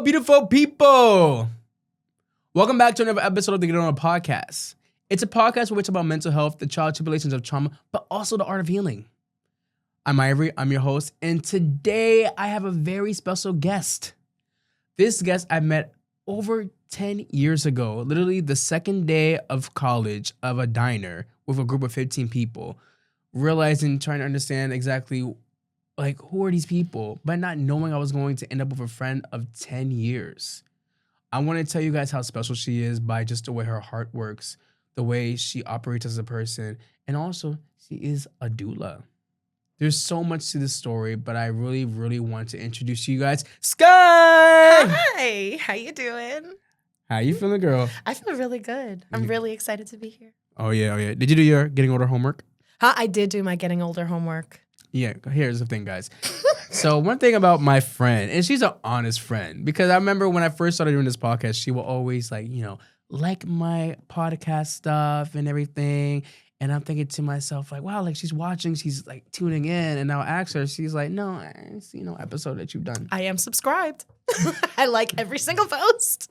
beautiful people. Welcome back to another episode of the Get On Podcast. It's a podcast where we talk about mental health, the trials, tribulations of trauma, but also the art of healing. I'm Ivory, I'm your host, and today I have a very special guest. This guest I met over 10 years ago, literally the second day of college of a diner with a group of 15 people, realizing, trying to understand exactly like, who are these people? But not knowing I was going to end up with a friend of 10 years. I want to tell you guys how special she is by just the way her heart works, the way she operates as a person, and also she is a doula. There's so much to this story, but I really, really want to introduce you guys, Skye! Hi, how you doing? How you feeling, girl? I feel really good. I'm really excited to be here. Oh, yeah. Did you do your getting older homework? I did do my getting older homework. Yeah, here's the thing, guys. So one thing about my friend, and she's an honest friend, because I remember when I first started doing this podcast, she will always like my podcast stuff and everything. And I'm thinking to myself, like, wow, like she's watching, she's like tuning in. And I'll ask her, she's like, no, I ain't seen no episode that you've done. I am subscribed. I like every single post.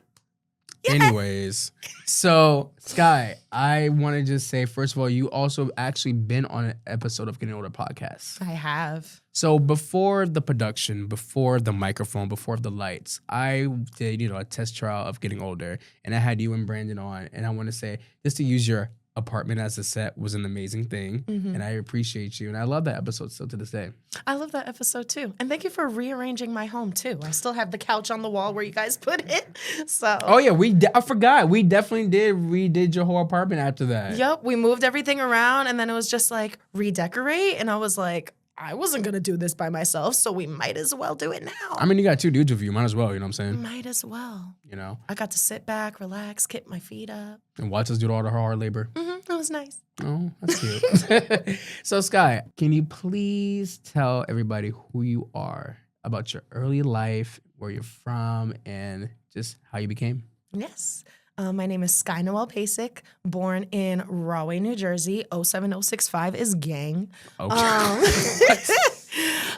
Yeah. Anyways, so Skye, I want to just say, first of all, you also actually been on an episode of Getting Older podcast. I have. So before the production, before the microphone, before the lights, I did, a test trial of Getting Older, and I had you and Brandon on. And I want to say, just to use your apartment as a set was an amazing thing, and I appreciate you, and I love that episode still to this day. I love that episode too, and thank you for rearranging my home too. I still have the couch on the wall where you guys put it. So oh yeah, I forgot, we definitely redid your whole apartment after that. Yep, we moved everything around, and then it was just like redecorate, and I was like, I wasn't gonna do this by myself, so we might as well do it now. I mean, you got two dudes with you, might as well, you know what I'm saying? Might as well. I got to sit back, relax, kick my feet up. And watch us do all the hard labor. It was nice. Oh, that's cute. So, Skye, can you please tell everybody who you are, about your early life, where you're from, and just how you became? Yes. My name is Skye Pasek, born in Rahway, New Jersey. 07065 is gang. Okay.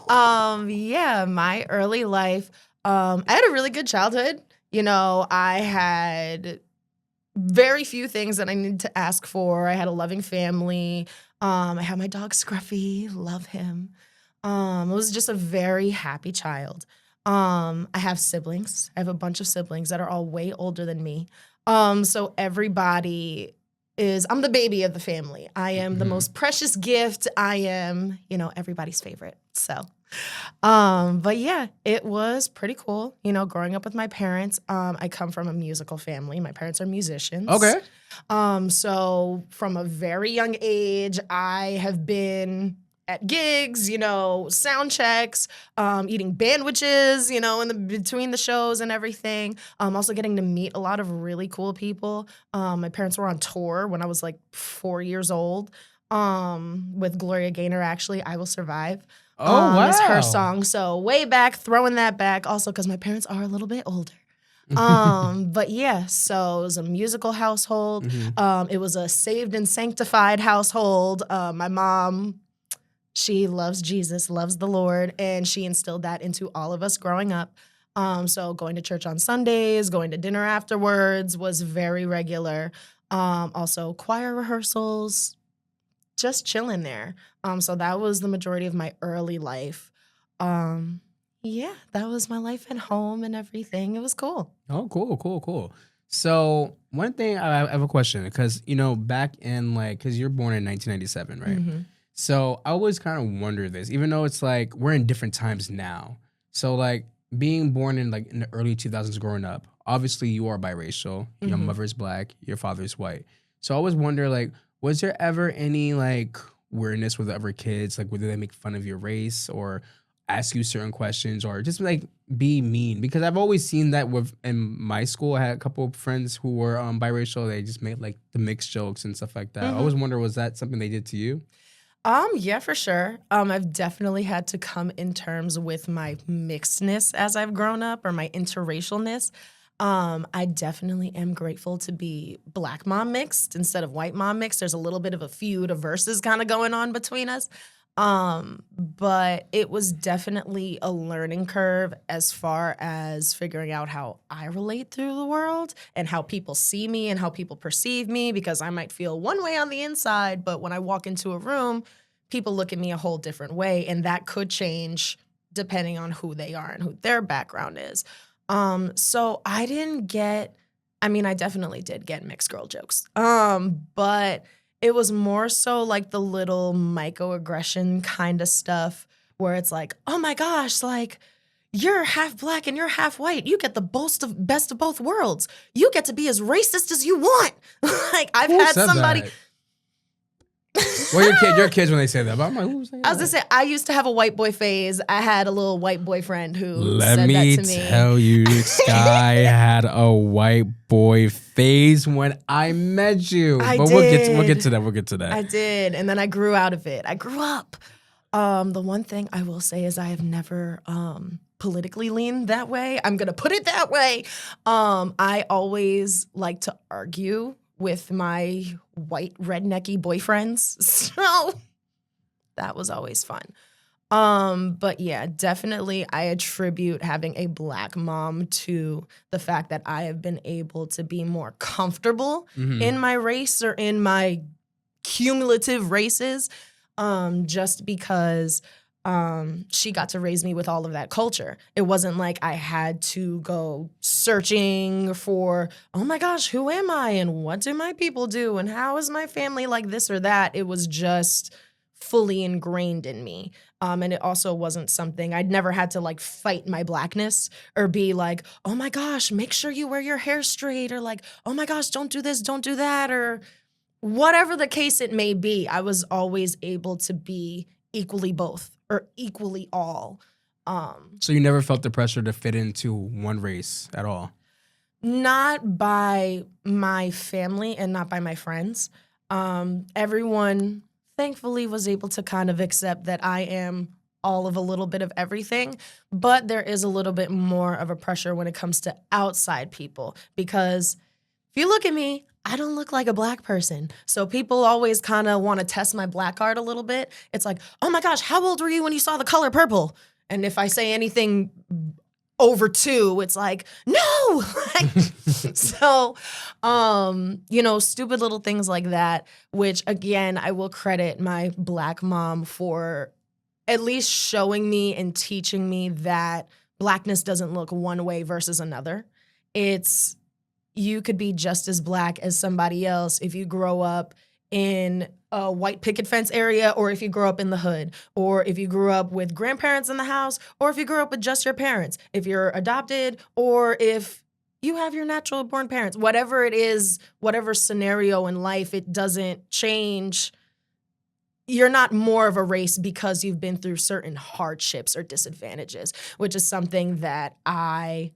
Yeah, my early life, I had a really good childhood. I had very few things that I needed to ask for. I had a loving family. I had my dog Scruffy, love him. It was just a very happy child. I have siblings. I have a bunch of siblings that are all way older than me. So everybody I'm the baby of the family. I am the most precious gift. I am, everybody's favorite. So, but yeah, it was pretty cool, growing up with my parents. I come from a musical family. My parents are musicians. Okay. So from a very young age, I have been at gigs, sound checks, eating bandwiches, between the shows and everything. Also getting to meet a lot of really cool people. My parents were on tour when I was like 4 years old, with Gloria Gaynor, actually, I Will Survive. Oh, wow. It's her song. So way back, throwing that back, also because my parents are a little bit older. But yeah, so it was a musical household. It was a saved and sanctified household. My mom, she loves Jesus, loves the Lord, and she instilled that into all of us growing up. So going to church on Sundays, going to dinner afterwards was very regular. Also choir rehearsals, just chilling there. So that was the majority of my early life. Yeah, that was my life at home and everything. It was cool. Oh, cool. So one thing, I have a question, because, back in because you're born in 1997, right? So I always kind of wonder this, even though it's like we're in different times now. So being born in in the early 2000s growing up, obviously you are biracial. Your mother is black, your father is white. So I always wonder, was there ever any weirdness with other kids? Whether they make fun of your race or ask you certain questions or just be mean? Because I've always seen that in my school. I had a couple of friends who were biracial. They just made the mixed jokes and stuff like that. I always wonder, was that something they did to you? Yeah, for sure. I've definitely had to come in terms with my mixedness as I've grown up, or my interracialness. I definitely am grateful to be black mom mixed instead of white mom mixed. There's a little bit of a feud, a versus kind of going on between us. But it was definitely a learning curve as far as figuring out how I relate through the world and how people see me and how people perceive me, because I might feel one way on the inside, but when I walk into a room, people look at me a whole different way, and that could change depending on who they are and who their background is. So I definitely did get mixed girl jokes. But it was more so like the little microaggression kind of stuff where it's like, oh my gosh, like you're half black and you're half white. You get the best of both worlds. You get to be as racist as you want. Like I've Who had said somebody. that? Well, you're kids when they say that, but I'm like, who's saying I was that? gonna say, I used to have a white boy phase. I had a little white boyfriend who Let said me that to me. tell you, Skye had a white boy phase when I met you. I But did. we'll get to that. We'll get to that. I did, and then I grew out of it. I grew up. The one thing I will say is I have never politically leaned that way. I'm gonna put it that way. I always like to argue with my white rednecky boyfriends, so that was always fun. But yeah, definitely I attribute having a black mom to the fact that I have been able to be more comfortable in my race or in my cumulative races, just because she got to raise me with all of that culture. It wasn't like I had to go searching for, oh my gosh, who am I and what do my people do and how is my family like this or that. It was just fully ingrained in me. And it also wasn't something, I'd never had to like fight my blackness or be like, oh my gosh, make sure you wear your hair straight, or like, oh my gosh, don't do this, don't do that, or whatever the case it may be. I was always able to be equally both or equally all. So you never felt the pressure to fit into one race at all? Not by my family and not by my friends. Everyone thankfully was able to kind of accept that I am all of a little bit of everything, but there is a little bit more of a pressure when it comes to outside people, because if you look at me, I don't look like a black person. So people always kind of want to test my black card a little bit. It's like, oh my gosh, how old were you when you saw the color purple? And if I say anything over 2, it's like, no. So, stupid little things like that, which again, I will credit my black mom for at least showing me and teaching me that blackness doesn't look one way versus another. You could be just as black as somebody else if you grow up in a white picket fence area, or if you grow up in the hood, or if you grew up with grandparents in the house, or if you grew up with just your parents, if you're adopted, or if you have your natural born parents. Whatever it is, whatever scenario in life, it doesn't change. You're not more of a race because you've been through certain hardships or disadvantages, which is something that I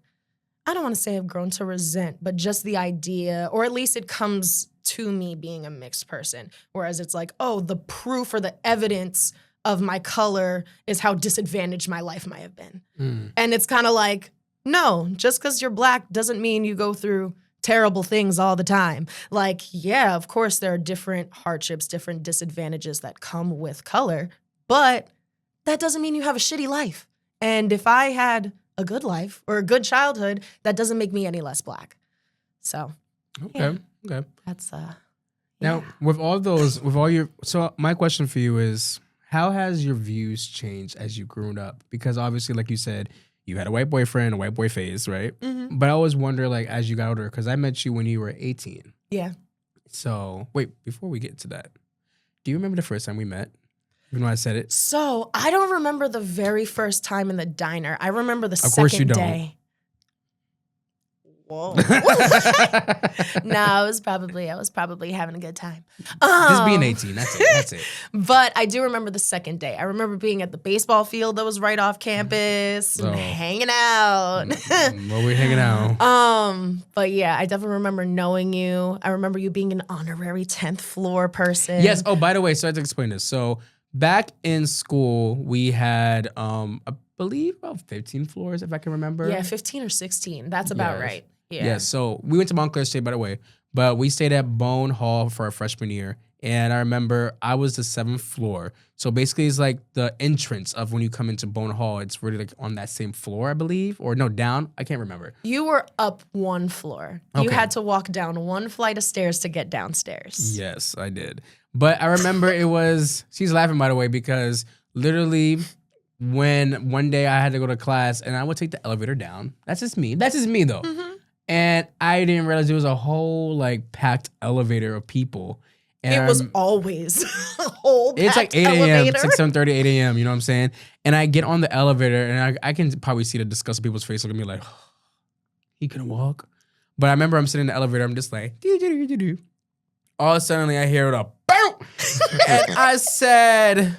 don't want to say I've grown to resent, but just the idea, or at least it comes to me being a mixed person, whereas it's like, oh, the proof or the evidence of my color is how disadvantaged my life might have been. And it's kind of like, no, just because you're black doesn't mean you go through terrible things all the time. Like, yeah, of course there are different hardships, different disadvantages that come with color, but that doesn't mean you have a shitty life. And if I had a good life or a good childhood, that doesn't make me any less black. So, Okay. that's Now, so my question for you is, how has your views changed as you've grown up? Because obviously, like you said, you had a white boyfriend, a white boy phase, right? Mm-hmm. But I always wonder, like, as you got older, because I met you when you were 18. Yeah. So, wait, before we get to that, do you remember the first time we met? Even though I said it. So I don't remember the very first time in the diner. I remember the Of course you second don't. day. Whoa. No, I was probably having a good time. Just being 18, that's it. But I do remember the second day. I remember being at the baseball field that was right off campus and Oh. hanging out. Well, we're hanging out. But yeah, I definitely remember knowing you. I remember you being an honorary 10th floor person. Yes. Oh, by the way, so I have to explain this. So back in school, we had, I believe, about 15 floors, if I can remember. Yeah, 15 or 16. That's about Yes. right. Yeah. Yeah, so we went to Montclair State, by the way, but we stayed at Bone Hall for our freshman year, And I remember I was the 7th floor. So basically it's like the entrance of when you come into Bone Hall. It's really like on that same floor, I believe. Or no, down. I can't remember. You were up 1 floor. You Okay. had to walk down 1 flight of stairs to get downstairs. Yes, I did. But I remember she's laughing by the way, because literally when one day I had to go to class and I would take the elevator down. That's just me. That's just me though. Mm-hmm. And I didn't realize there was a whole like packed elevator of people. And It was always a whole it's like packed 8 a.m., elevator. 7:30, 8 a.m., you know what I'm saying? And I get on the elevator and I can probably see the disgust of people's face looking at me like, he couldn't walk. But I remember I'm sitting in the elevator, I'm just like, do. All of a sudden I hear a boom! And I said,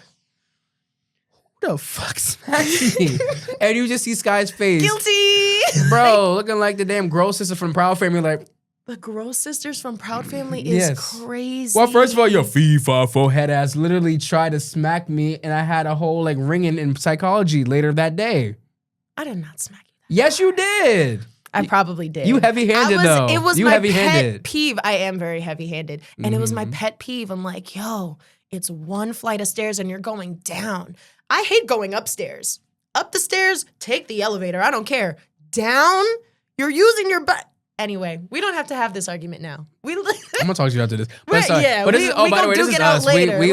who the fuck smacked me? And you just see Skye's face. Guilty! Bro, looking like the damn Gross sister from Proud Family, like, The Gross sisters from Proud Family is Yes. crazy. well, first of all, your fee-fa-fo head ass literally tried to smack me, and I had a whole like ringing in psychology later that day. I did not smack you. Yes, you did. I probably did. You heavy-handed though. It was you my heavy-handed. pet peeve. I am very heavy-handed. And it was my Mhm. pet peeve. I'm like, yo, it's 1 flight of stairs and you're going down. I hate going upstairs. Up the stairs, take the elevator. I don't care. Down, you're using your butt. Anyway, we don't have to have this argument now. I'm gonna talk to you after this. But Right, sorry. yeah, But this we- is, oh, we by the gonna way, this duke is it out us. later, We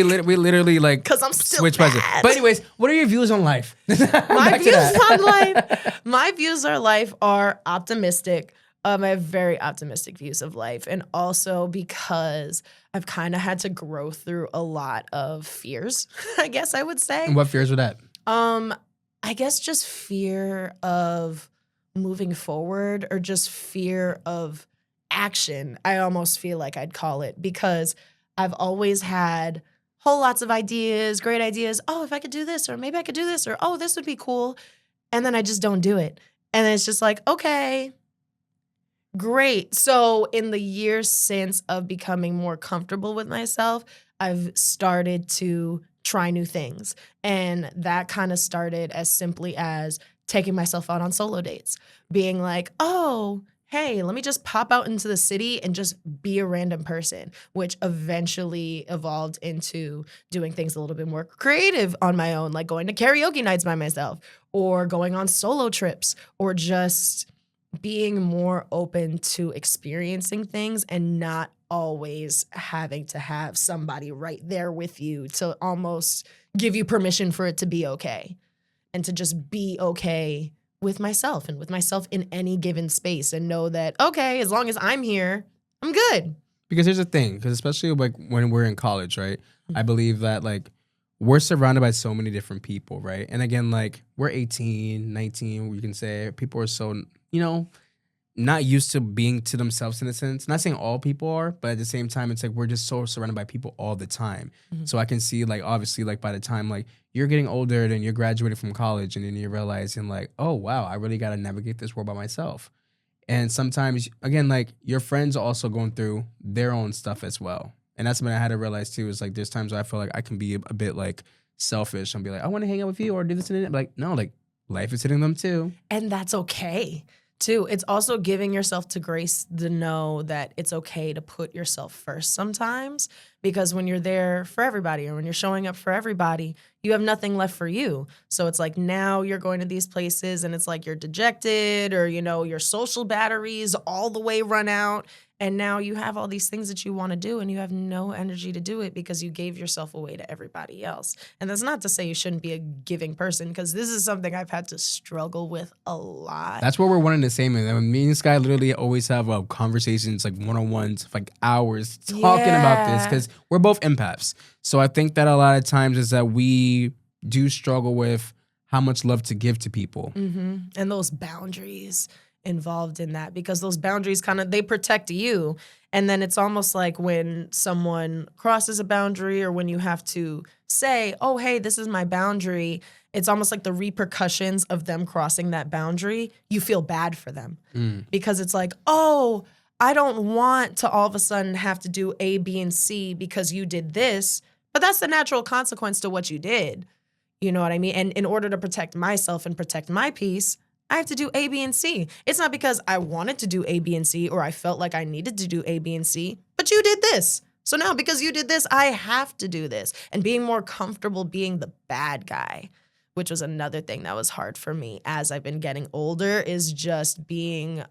like- literally like 'Cause I'm still switch present. mad. But anyways, what are your views on life? My Back to views that. on life. My views on life are optimistic. I have very optimistic views of life, and also because I've kind of had to grow through a lot of fears. I guess I would say. And what fears were that? I guess just fear of moving forward, or just fear of action. I almost feel like I'd call it, because I've always had whole lots of ideas, great ideas. Oh, if I could do this, or maybe I could do this, or oh, this would be cool. And then I just don't do it. And then it's just like, okay, great. So in the years since of becoming more comfortable with myself, I've started to try new things. And that kind of started as simply as taking myself out on solo dates, being like, oh, hey, let me just pop out into the city and just be a random person, which eventually evolved into doing things a little bit more creative on my own, like going to karaoke nights by myself, or going on solo trips, or just being more open to experiencing things and not always having to have somebody right there with you to almost give you permission for it to be okay, and to just be okay with myself and with myself in any given space, and know that, okay, as long as I'm here, I'm good. Because here's the thing, because especially like when we're in college, right? I believe that like we're surrounded by so many different people, right? And again, like we're 18, 19, you can say people are so, not used to being to themselves in a sense. Not saying all people are, but at the same time, it's like we're just so surrounded by people all the time. Mm-hmm. So I can see like, obviously, like by the time like you're getting older and you're graduating from college, and then you're realizing like, oh, wow, I really got to navigate this world by myself. And sometimes, again, like your friends are also going through their own stuff as well. And that's something I had to realize too, is like there's times where I feel like I can be a bit like selfish and be like, I want to hang out with you or do this and that. Like, no, like life is hitting them too. And that's okay, too. It's also giving yourself to grace to know that it's okay to put yourself first sometimes, because when you're there for everybody, or when you're showing up for everybody, you have nothing left for you. So it's like now you're going to these places and it's like you're dejected, or, your social batteries all the way run out. And now you have all these things that you want to do and you have no energy to do it because you gave yourself away to everybody else. And that's not to say you shouldn't be a giving person, because this is something I've had to struggle with a lot. That's where we're one and the same. And I mean, me and Skye literally always have conversations, like one-on-ones, for like hours talking about this, because we're both empaths. So I think that a lot of times is that we do struggle with how much love to give to people. Mm-hmm. And those boundaries involved in that, because those boundaries they protect you. And then it's almost like when someone crosses a boundary, or when you have to say, oh, hey, this is my boundary, it's almost like the repercussions of them crossing that boundary, you feel bad for them. Because it's like, oh, I don't want to all of a sudden have to do A, B, and C because you did this, but that's the natural consequence to what you did. You know what I mean? And in order to protect myself and protect my peace, I have to do A, B, and C. It's not because I wanted to do A, B, and C, or I felt like I needed to do A, B, and C, but you did this. So now because you did this, I have to do this. And being more comfortable being the bad guy, which was another thing that was hard for me as I've been getting older, is just being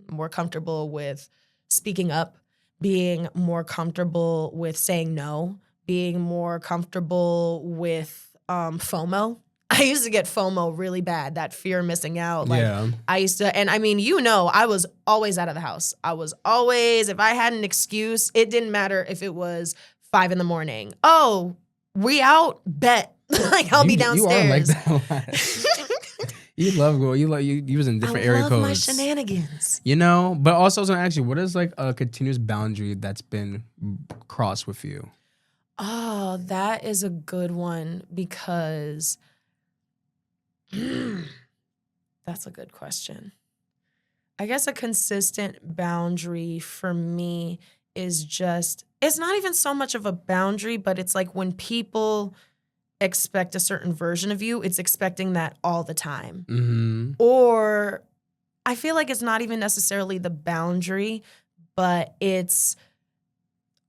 more comfortable with speaking up, being more comfortable with saying no, being more comfortable with FOMO. I used to get FOMO really bad, that fear of missing out. Like I used to, and I mean, I was always out of the house. I was always, if I had an excuse, it didn't matter if it was 5 a.m. Oh, we out? Bet. Like I'll be downstairs. You are like that a lot. You was in different area codes. I love my shenanigans. But also I was gonna ask you, what is like a continuous boundary that's been crossed with you? Oh, that is a good one because that's a good question. I guess a consistent boundary for me is just, it's not even so much of a boundary, but it's like when people expect a certain version of you, it's expecting that all the time. Mm-hmm. Or I feel like it's not even necessarily the boundary, but it's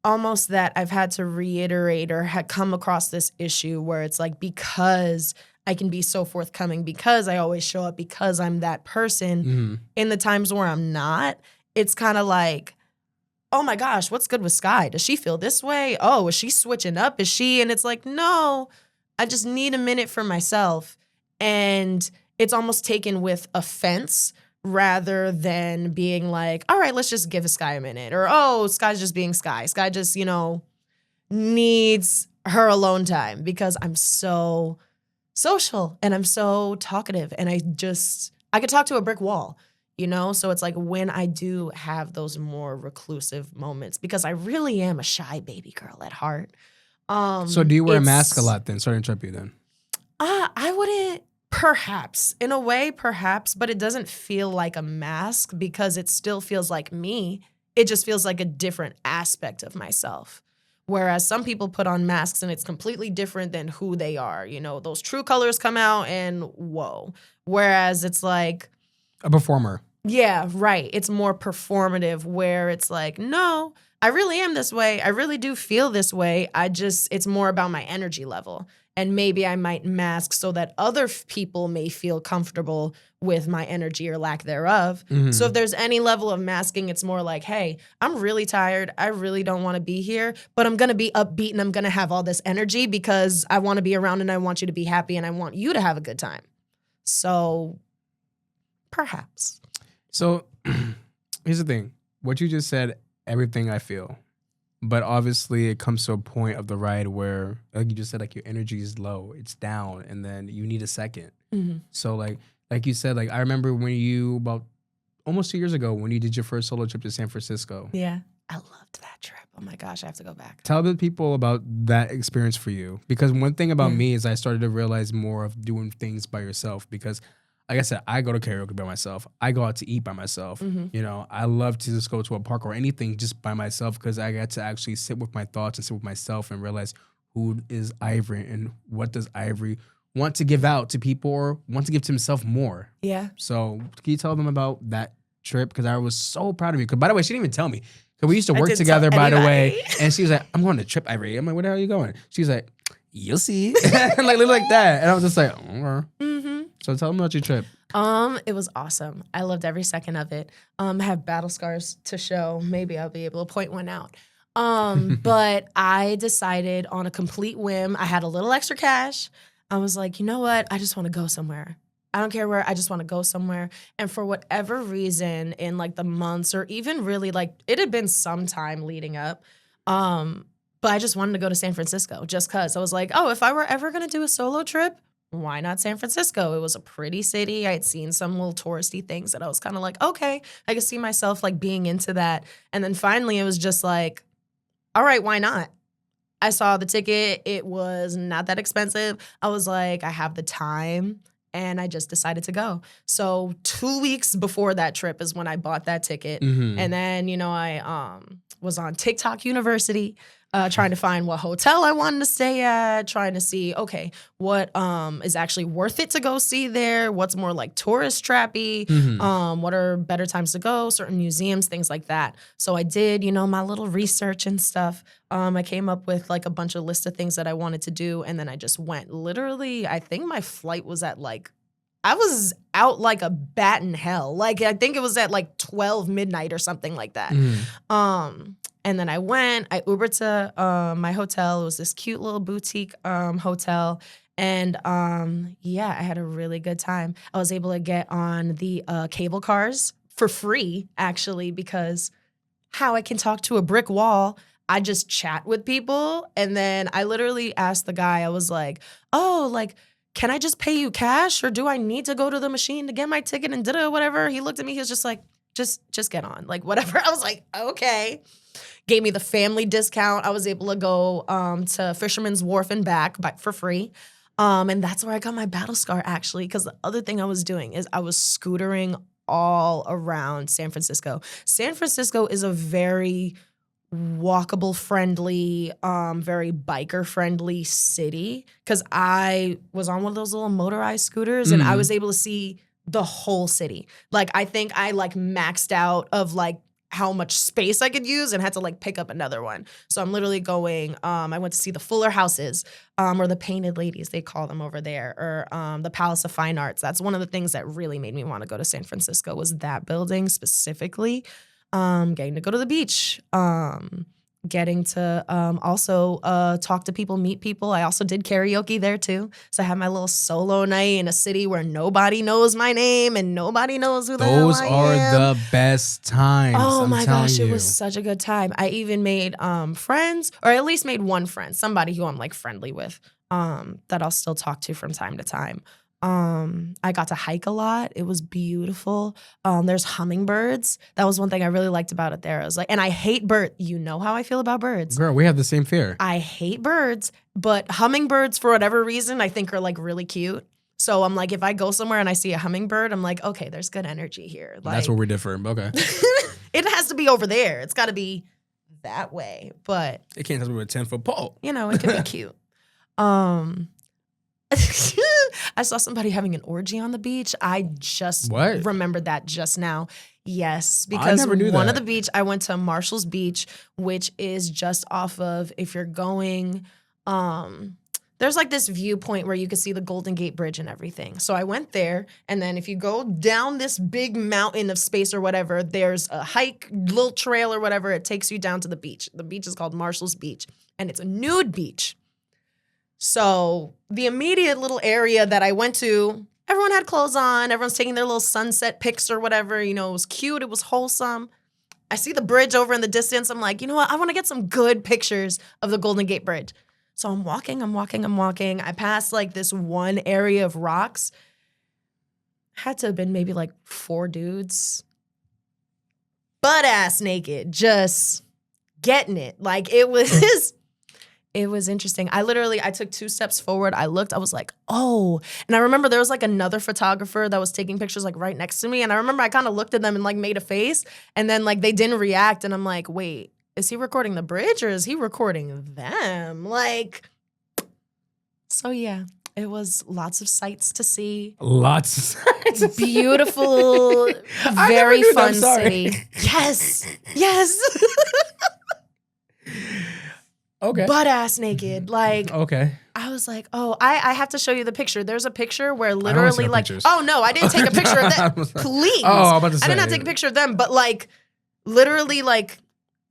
almost that I've had to reiterate or had come across this issue where it's like, because I can be so forthcoming, because I always show up, because I'm that person, in the times where I'm not, it's kind of like, oh my gosh, what's good with Skye? Does she feel this way? Oh, is she switching up? Is she? And it's like, no, I just need a minute for myself. And it's almost taken with offense rather than being like, all right, let's just give Skye a minute. Or, oh, Skye's just being Skye. Skye just, needs her alone time because I'm so social and I'm so talkative and I could talk to a brick wall, So it's like when I do have those more reclusive moments, because I really am a shy baby girl at heart. So do you wear a mask a lot then? Sorry to interrupt you then. I wouldn't. Perhaps. In a way, perhaps. But it doesn't feel like a mask because it still feels like me. It just feels like a different aspect of myself. Whereas some people put on masks and it's completely different than who they are. Those true colors come out and whoa. Whereas it's like a performer. Yeah, right. It's more performative where it's like, no, I really am this way. I really do feel this way. It's more about my energy level. And maybe I might mask so that other people may feel comfortable with my energy or lack thereof. Mm-hmm. So if there's any level of masking, it's more like, hey, I'm really tired. I really don't want to be here, but I'm going to be upbeat and I'm going to have all this energy because I want to be around and I want you to be happy and I want you to have a good time. So perhaps. So here's the thing. What you just said, everything I feel. But obviously it comes to a point of the ride where, like you just said, like your energy is low, it's down, and then you need a second. Mm-hmm. So like you said, like I remember when you, about almost 2 years ago, when you did your first solo trip to San Francisco. Yeah. I loved that trip. Oh my gosh, I have to go back. Tell the people about that experience for you. Because one thing about me is I started to realize more of doing things by yourself because like I said, I go to karaoke by myself. I go out to eat by myself. Mm-hmm. I love to just go to a park or anything just by myself because I get to actually sit with my thoughts and sit with myself and realize who is Ivory and what does Ivory want to give out to people or want to give to himself more. Yeah. So can you tell them about that trip? Because I was so proud of you. Because by the way, she didn't even tell me. Because we used to work together, by the way. And she was like, I'm going to trip, Ivory. I'm like, where the hell are you going? She's like, you'll see. like that. And I was just like, mm-hmm. So tell them about your trip. It was awesome. I loved every second of it. I have battle scars to show. Maybe I'll be able to point one out. But I decided on a complete whim. I had a little extra cash. I was like, you know what? I just want to go somewhere. I don't care where. I just want to go somewhere. And for whatever reason, in like the months or even really like it had been some time leading up. But I just wanted to go to San Francisco just because I was like, oh, if I were ever going to do a solo trip, why not San Francisco? It was a pretty city. I had seen some little touristy things that I was kind of like, okay, I could see myself like being into that. And then finally it was just like, all right, why not? I saw the ticket. It was not that expensive. I was like, I have the time. And I just decided to go. So 2 weeks before that trip is when I bought that ticket. Mm-hmm. And then, I was on TikTok University. trying to find what hotel I wanted to stay at, trying to see, okay, what is actually worth it to go see there, what's more like tourist trappy, what are better times to go, certain museums, things like that. So I did, my little research and stuff. I came up with like a bunch of list of things that I wanted to do, and then I just went. Literally, I think my flight was at I was out like a bat in hell. Like, I think it was at like 12 midnight or something like that. And then I Ubered to my hotel. It was this cute little boutique hotel. And I had a really good time. I was able to get on the cable cars for free, actually, because how I can talk to a brick wall, I just chat with people. And then I literally asked the guy, I was like, oh, like, can I just pay you cash, or do I need to go to the machine to get my ticket and whatever? He looked at me, he was just like, just get on, like, whatever. I was like, okay. Gave me the family discount. I was able to go to Fisherman's Wharf and back for free. And that's where I got my battle scar, actually, because the other thing I was doing is I was scootering all around San Francisco. San Francisco is a very walkable friendly, very biker friendly city, because I was on one of those little motorized scooters and I was able to see the whole city. Like, I think I like maxed out of like how much space I could use and had to like pick up another one. So I'm literally going, I went to see the Fuller Houses, or the Painted Ladies, they call them over there, or the Palace of Fine Arts. That's one of the things that really made me want to go to San Francisco, was that building specifically. Getting to go to the beach, getting to also talk to people, meet people. I also did karaoke there too. So I had my little solo night in a city where nobody knows my name and nobody knows who the hell I am. Those are the best times. Oh my gosh, you. it was such a good time. I even made friends, or at least made one friend, somebody who I'm like friendly with, that I'll still talk to from time to time. I got to hike a lot. It was beautiful. There's hummingbirds. That was one thing I really liked about it there. I was like, and I hate birds. You know how I feel about birds. Girl, we have the same fear. I hate birds, but hummingbirds, for whatever reason, I think are like really cute. So I'm like, if I go somewhere and I see a hummingbird, I'm like, okay, there's good energy here. Like, that's where we differ. Okay. It has to be over there. It's got to be that way. But it can't just be with a 10-foot pole. It can be cute. I saw somebody having an orgy on the beach. I just remembered that just now. Yes, because I never knew one that. of the beach, I went to Marshall's Beach, which is just off of, if you're going, there's like this viewpoint where you could see the Golden Gate Bridge and everything. So I went there, and then if you go down this big mountain of space or whatever, there's a hike, little trail or whatever. It takes you down to the beach. The beach is called Marshall's Beach, and it's a nude beach. So the immediate little area that I went to, everyone had clothes on. Everyone's taking their little sunset pics or whatever. It was cute. It was wholesome. I see the bridge over in the distance. I'm like, you know what? I want to get some good pictures of the Golden Gate Bridge. So I'm walking. I passed like this one area of rocks. Had to have been maybe like 4 dudes. Butt ass naked. Just getting it. Like, it was... It was interesting. I took 2 steps forward. I looked, I was like, oh. And I remember there was like another photographer that was taking pictures like right next to me. And I remember I kind of looked at them and like made a face. And then like they didn't react. And I'm like, wait, is he recording the bridge or is he recording them? Like, so yeah, it was lots of sights to see. Lots of sights. Beautiful, very fun city. Yes. Okay. Butt ass naked. Like, okay. I was like, oh, I have to show you the picture. There's a picture where literally like, pictures. oh no, I didn't take a picture of them. Please. Oh, I'm about to say. I did not take a picture of them, but like literally like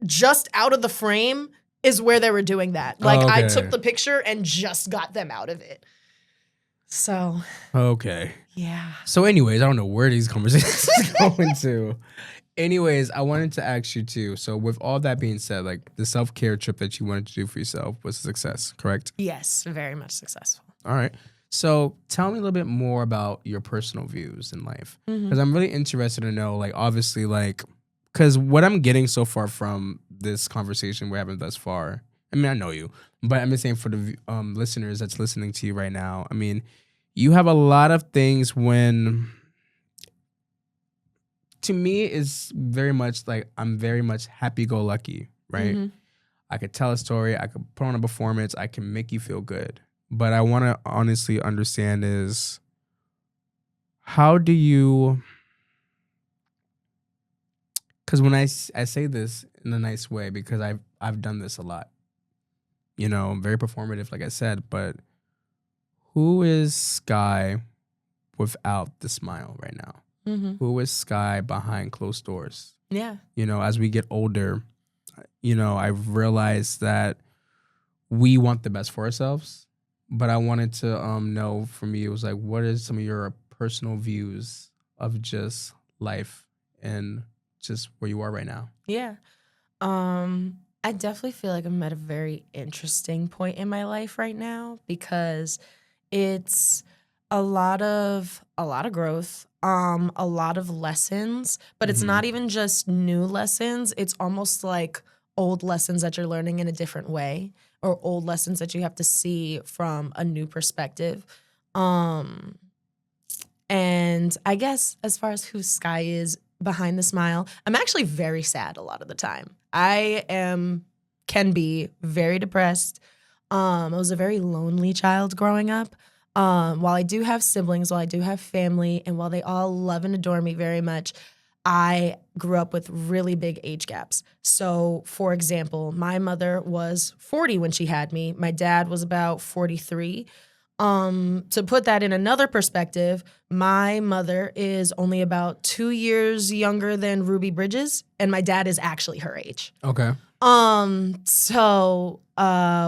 just out of the frame is where they were doing that. Like I took the picture and just got them out of it. So. Okay. Yeah. So anyways, I don't know where these conversations are going to. Anyways, I wanted to ask you too. So with all that being said, like the self-care trip that you wanted to do for yourself was a success, correct? Yes, very much successful. All right. So tell me a little bit more about your personal views in life. Because I'm really interested to know, like, obviously, like, because what I'm getting so far from this conversation we're having thus far, I mean, I know you, but I'm just saying for the listeners that's listening to you right now, I mean, you have a lot of things when... To me, is very much like I'm very much happy-go-lucky, right? I could tell a story. I could put on a performance. I can make you feel good. But I want to honestly understand is how do you, because when I say this in a nice way, because I've done this a lot, you know, very performative, like I said, but who is Skye without the smile right now? Mm-hmm. Who is Skye behind closed doors? Yeah. You know, as we get older, you know, I've realized that we want the best for ourselves, but I wanted to know from you, it was like, what is some of your personal views of just life and just where you are right now? Yeah. I definitely feel like I'm at a very interesting point in my life right now because it's a lot of growth, a lot of lessons, but it's not even just new lessons. It's almost like old lessons that you're learning in a different way, or old lessons that you have to see from a new perspective. And I guess as far as who Skye is behind the smile, I'm actually very sad a lot of the time. Can be very depressed. I was a very lonely child growing up. While I do have siblings, while I do have family, and while they all love and adore me very much, I grew up with really big age gaps. So, for example, my mother was 40 when she had me. My dad was about 43. To put that in another perspective, my mother is only about 2 years younger than Ruby Bridges, and my dad is actually her age. Okay. So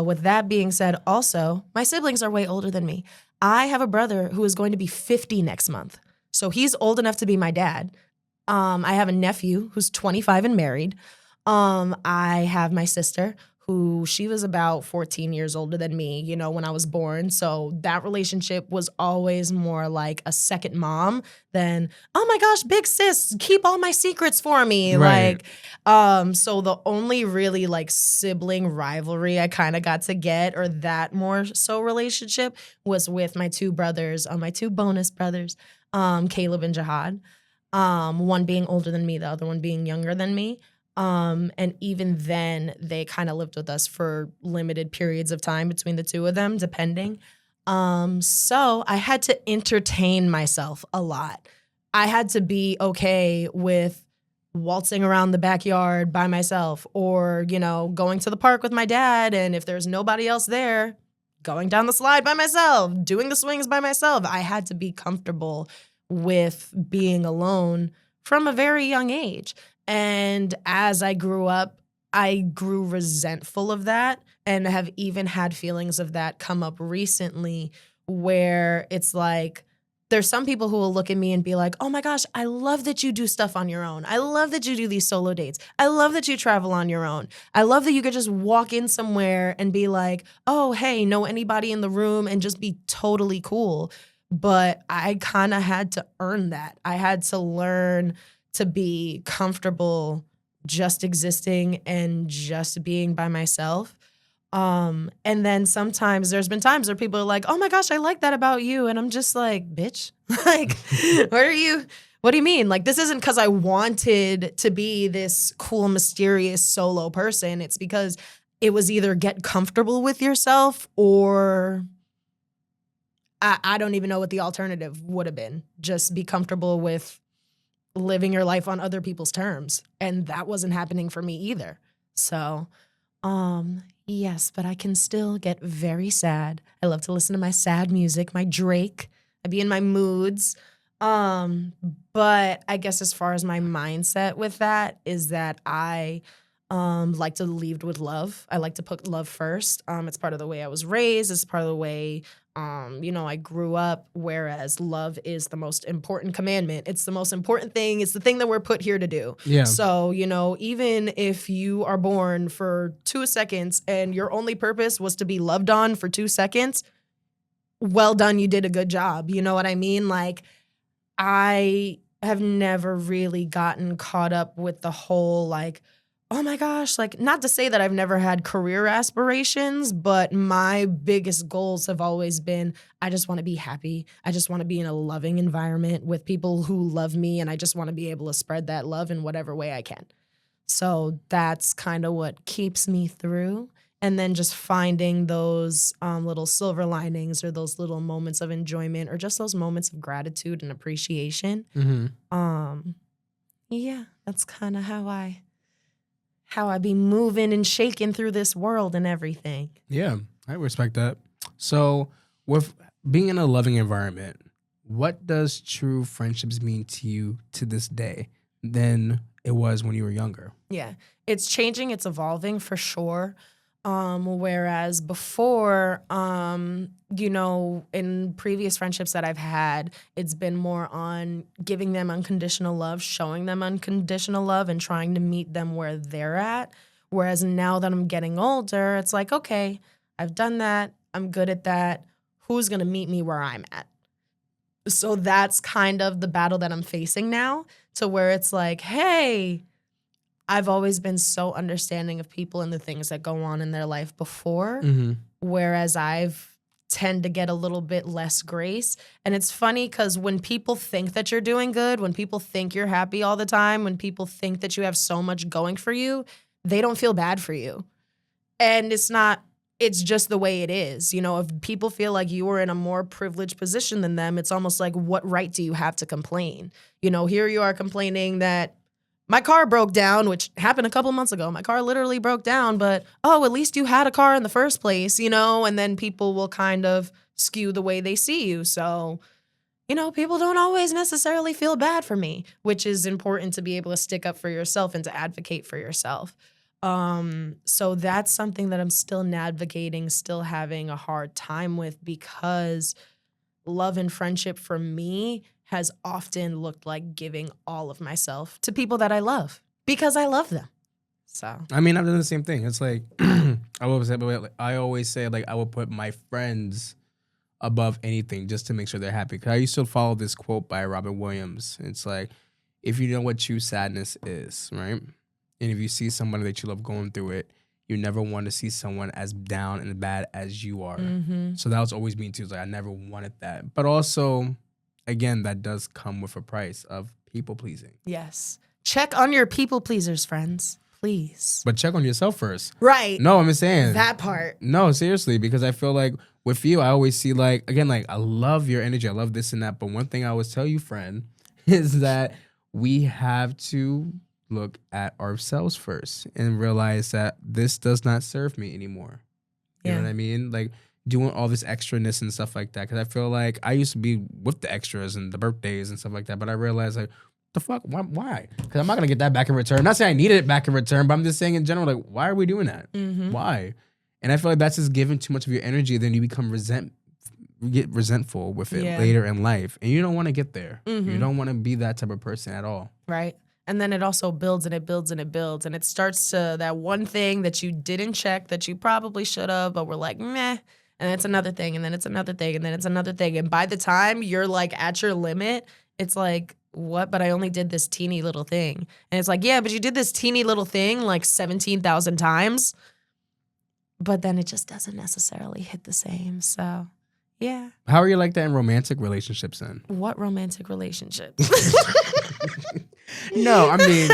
with that being said, also, my siblings are way older than me. I have a brother who is going to be 50 next month. So he's old enough to be my dad. I have a nephew who's 25 and married. I have my sister who she was about 14 years older than me, you know, when I was born. So that relationship was always more like a second mom than, oh my gosh, big sis, keep all my secrets for me. Right. So the only really like sibling rivalry I kind of got to get, or that more so relationship, was with my two brothers, my two bonus brothers, Caleb and Jihad. One being older than me, the other one being younger than me. And even then, they kind of lived with us for limited periods of time between the two of them, depending. So I had to entertain myself a lot. I had to be okay with waltzing around the backyard by myself, or, you know, going to the park with my dad. And if there's nobody else there, going down the slide by myself, doing the swings by myself. I had to be comfortable with being alone from a very young age. And as I grew up, I grew resentful of that, and have even had feelings of that come up recently, where it's like, there's some people who will look at me and be like, oh my gosh, I love that you do stuff on your own. I love that you do these solo dates. I love that you travel on your own. I love that you could just walk in somewhere and be like, oh, hey, know anybody in the room, and just be totally cool. But I kind of had to earn that. I had to learn to be comfortable just existing and just being by myself. And then sometimes there's been times where people are like, oh my gosh, I like that about you. And I'm just like, bitch, like, what do you mean? Like, this isn't because I wanted to be this cool, mysterious solo person. It's because it was either get comfortable with yourself, or I don't even know what the alternative would have been. Just be comfortable with living your life on other people's terms. And that wasn't happening for me either. So, yes, but I can still get very sad. I love to listen to my sad music, my Drake. I be in my moods. But I guess as far as my mindset with that is that I like to lead with love. I like to put love first. It's part of the way I was raised. It's part of the way I grew up, whereas love is the most important commandment. It's the most important thing. It's the thing that we're put here to do. Yeah. So, even if you are born for 2 seconds and your only purpose was to be loved on for 2 seconds, well done, you did a good job. You know what I mean? Like, I have never really gotten caught up with the whole, like, oh my gosh, like, not to say that I've never had career aspirations, but my biggest goals have always been, I just want to be happy. I just want to be in a loving environment with people who love me, and I just want to be able to spread that love in whatever way I can. So that's kind of what keeps me through. And then just finding those little silver linings or those little moments of enjoyment or just those moments of gratitude and appreciation. Yeah, that's kind of how I be moving and shaking through this world and everything. Yeah, I respect that. So with being in a loving environment, what does true friendships mean to you to this day than it was when you were younger? Yeah, it's changing, it's evolving for sure. Whereas before, in previous friendships that I've had, it's been more on giving them unconditional love, showing them unconditional love, and trying to meet them where they're at. Whereas now that I'm getting older, it's like, okay, I've done that. I'm good at that. Who's going to meet me where I'm at? So that's kind of the battle that I'm facing now, to where it's like, hey, I've always been so understanding of people and the things that go on in their life before, whereas I've tend to get a little bit less grace. And it's funny because when people think that you're doing good, when people think you're happy all the time, when people think that you have so much going for you, they don't feel bad for you. And it's just the way it is. If people feel like you are in a more privileged position than them, it's almost like, what right do you have to complain? Here you are complaining that my car broke down, which happened a couple months ago. My car literally broke down, but, at least you had a car in the first place, and then people will kind of skew the way they see you. So, people don't always necessarily feel bad for me, which is important to be able to stick up for yourself and to advocate for yourself. So that's something that I'm still navigating, still having a hard time with, because love and friendship for me has often looked like giving all of myself to people that I love because I love them. So I mean, I've done the same thing. It's like I always say like I will put my friends above anything just to make sure they're happy. Because I used to follow this quote by Robin Williams. It's like, if you know what true sadness is, right? And if you see somebody that you love going through it, you never want to see someone as down and bad as you are. So that was always me too. It's like I never wanted that. But also, again, that does come with a price of people pleasing. Yes. Check on your people pleasers, friends. Please. But check on yourself first. Right. No, I'm just saying. That part. No, seriously, because I feel like with you, I always see like I love your energy. I love this and that. But one thing I always tell you, friend, is that we have to look at ourselves first and realize that this does not serve me anymore. You know what I mean? Like doing all this extraness and stuff like that. Because I feel like I used to be with the extras and the birthdays and stuff like that. But I realized like, the fuck? Why? Because I'm not going to get that back in return. Not saying I needed it back in return, but I'm just saying in general, like, why are we doing that? Why? And I feel like that's just giving too much of your energy. Then you become get resentful with it later in life. And you don't want to get there. You don't want to be that type of person at all. Right. And then it also builds and it builds and it builds. And it starts to that one thing that you didn't check that you probably should have, but we're like, meh. And it's another thing. And then it's another thing. And then it's another thing. And by the time you're like at your limit, it's like, what? But I only did this teeny little thing. And it's like, yeah, but you did this teeny little thing like 17,000 times. But then it just doesn't necessarily hit the same. So, yeah. How are you like that in romantic relationships then? What romantic relationships? No, I mean...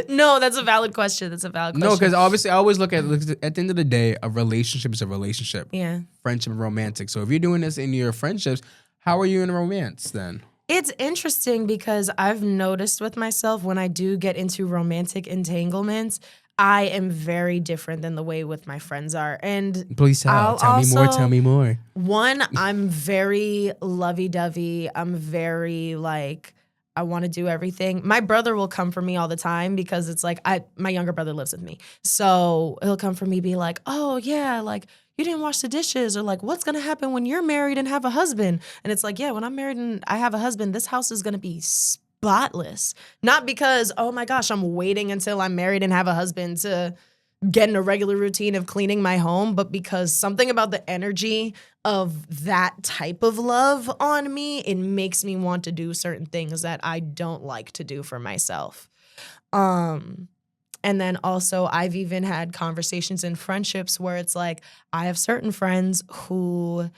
No, that's a valid question. No, because obviously I always look at the end of the day, a relationship is a relationship. Yeah. Friendship and romantic. So if you're doing this in your friendships, how are you in romance then? It's interesting because I've noticed with myself when I do get into romantic entanglements, I am very different than the way with my friends are. And please tell me more. One, I'm very lovey-dovey. I'm very like, I want to do everything. My brother will come for me all the time because it's like my younger brother lives with me. So he'll come for me, be like, oh yeah, like you didn't wash the dishes, or like, what's going to happen when you're married and have a husband? And it's like, yeah, when I'm married and I have a husband, this house is going to be spotless. Not because, oh my gosh, I'm waiting until I'm married and have a husband to get in a regular routine of cleaning my home, but because something about the energy of that type of love on me, it makes me want to do certain things that I don't like to do for myself. And then also I've even had conversations in friendships where it's like, I have certain friends who,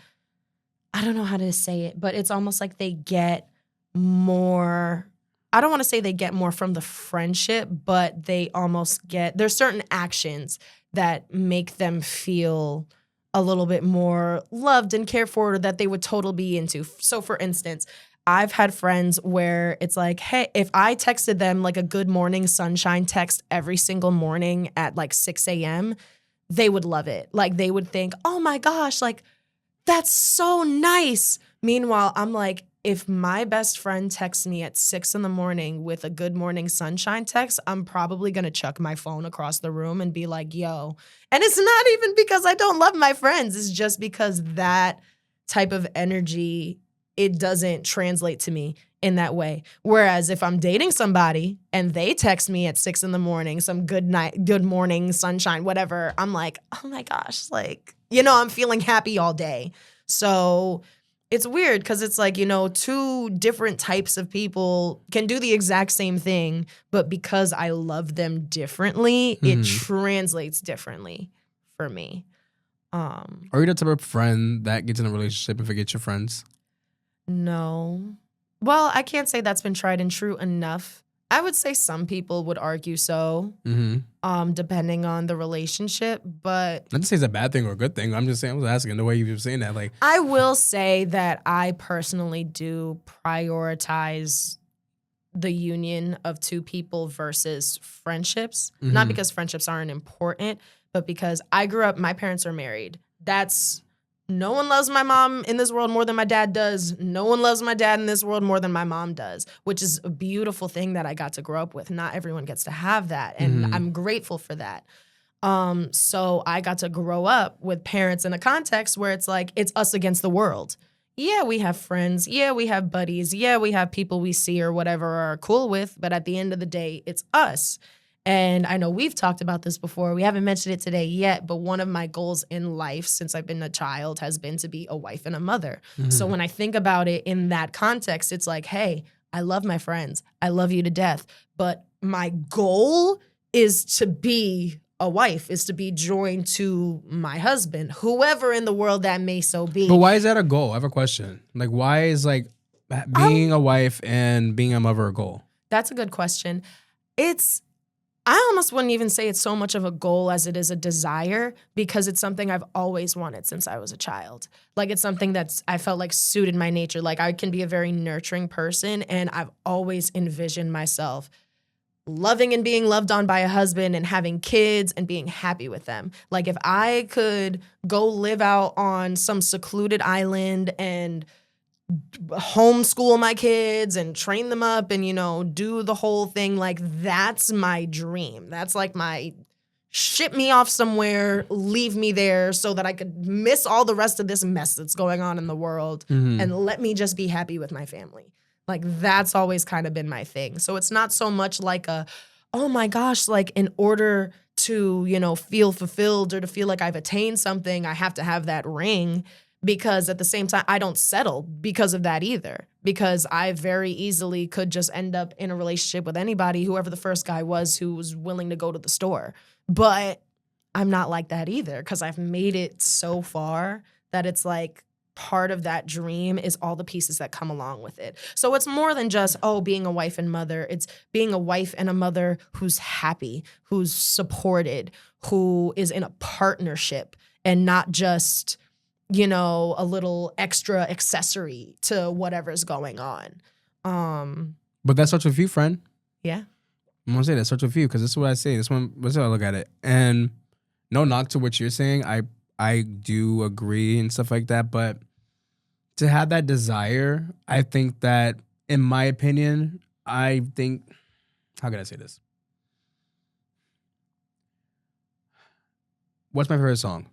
I don't know how to say it, but it's almost like they get more I don't want to say they get more from the friendship, but they almost there's certain actions that make them feel a little bit more loved and cared for, or that they would totally be into. So for instance, I've had friends where it's like, hey, if I texted them like a good morning sunshine text every single morning at like 6 a.m., they would love it. Like they would think, oh my gosh, like that's so nice. Meanwhile, I'm like, if my best friend texts me at 6 a.m. with a good morning sunshine text, I'm probably going to chuck my phone across the room and be like, yo. And it's not even because I don't love my friends. It's just because that type of energy, it doesn't translate to me in that way. Whereas if I'm dating somebody and they text me at 6 a.m, some good morning, sunshine, whatever, I'm like, oh my gosh, like, I'm feeling happy all day. So it's weird because it's like, two different types of people can do the exact same thing, but because I love them differently, it translates differently for me. Are you the type of friend that gets in a relationship and forgets your friends? No. Well, I can't say that's been tried and true enough. I would say some people would argue so, depending on the relationship, but... Not to say it's a bad thing or a good thing. I'm just saying, I was asking the way you were saying that. Like, I will say that I personally do prioritize the union of two people versus friendships. Not because friendships aren't important, but because I grew up, my parents are married. No one loves my mom in this world more than my dad does. No one loves my dad in this world more than my mom does, which is a beautiful thing that I got to grow up with. Not everyone gets to have that, and I'm grateful for that. So I got to grow up with parents in a context where it's like, it's us against the world. Yeah, we have friends. Yeah, we have buddies. Yeah, we have people we see or whatever are cool with, but at the end of the day, it's us. And I know we've talked about this before. We haven't mentioned it today yet, but one of my goals in life since I've been a child has been to be a wife and a mother. So when I think about it in that context, it's like, hey, I love my friends. I love you to death. But my goal is to be a wife, is to be joined to my husband, whoever in the world that may so be. But why is that a goal? I have a question. Like, why is like being a wife and being a mother a goal? That's a good question. I almost wouldn't even say it's so much of a goal as it is a desire, because it's something I've always wanted since I was a child. Like, it's something I felt like suited my nature. Like, I can be a very nurturing person, and I've always envisioned myself loving and being loved on by a husband and having kids and being happy with them. Like, if I could go live out on some secluded island and homeschool my kids and train them up and, do the whole thing, like, that's my dream. That's like my ship me off somewhere, leave me there so that I could miss all the rest of this mess that's going on in the world and let me just be happy with my family. Like, that's always kind of been my thing. So it's not so much like oh my gosh, like, in order to, feel fulfilled or to feel like I've attained something, I have to have that ring. Because at the same time, I don't settle because of that either. Because I very easily could just end up in a relationship with anybody, whoever the first guy was who was willing to go to the store. But I'm not like that either, because I've made it so far that it's like part of that dream is all the pieces that come along with it. So it's more than just, being a wife and mother. It's being a wife and a mother who's happy, who's supported, who is in a partnership and not just, a little extra accessory to whatever's going on. But that starts with you, friend. Yeah. I'm going to say that starts with you, because this is what I say. This is how I look at it. And no knock to what you're saying. I do agree and stuff like that. But to have that desire, I think that, in my opinion, how can I say this? What's my favorite song?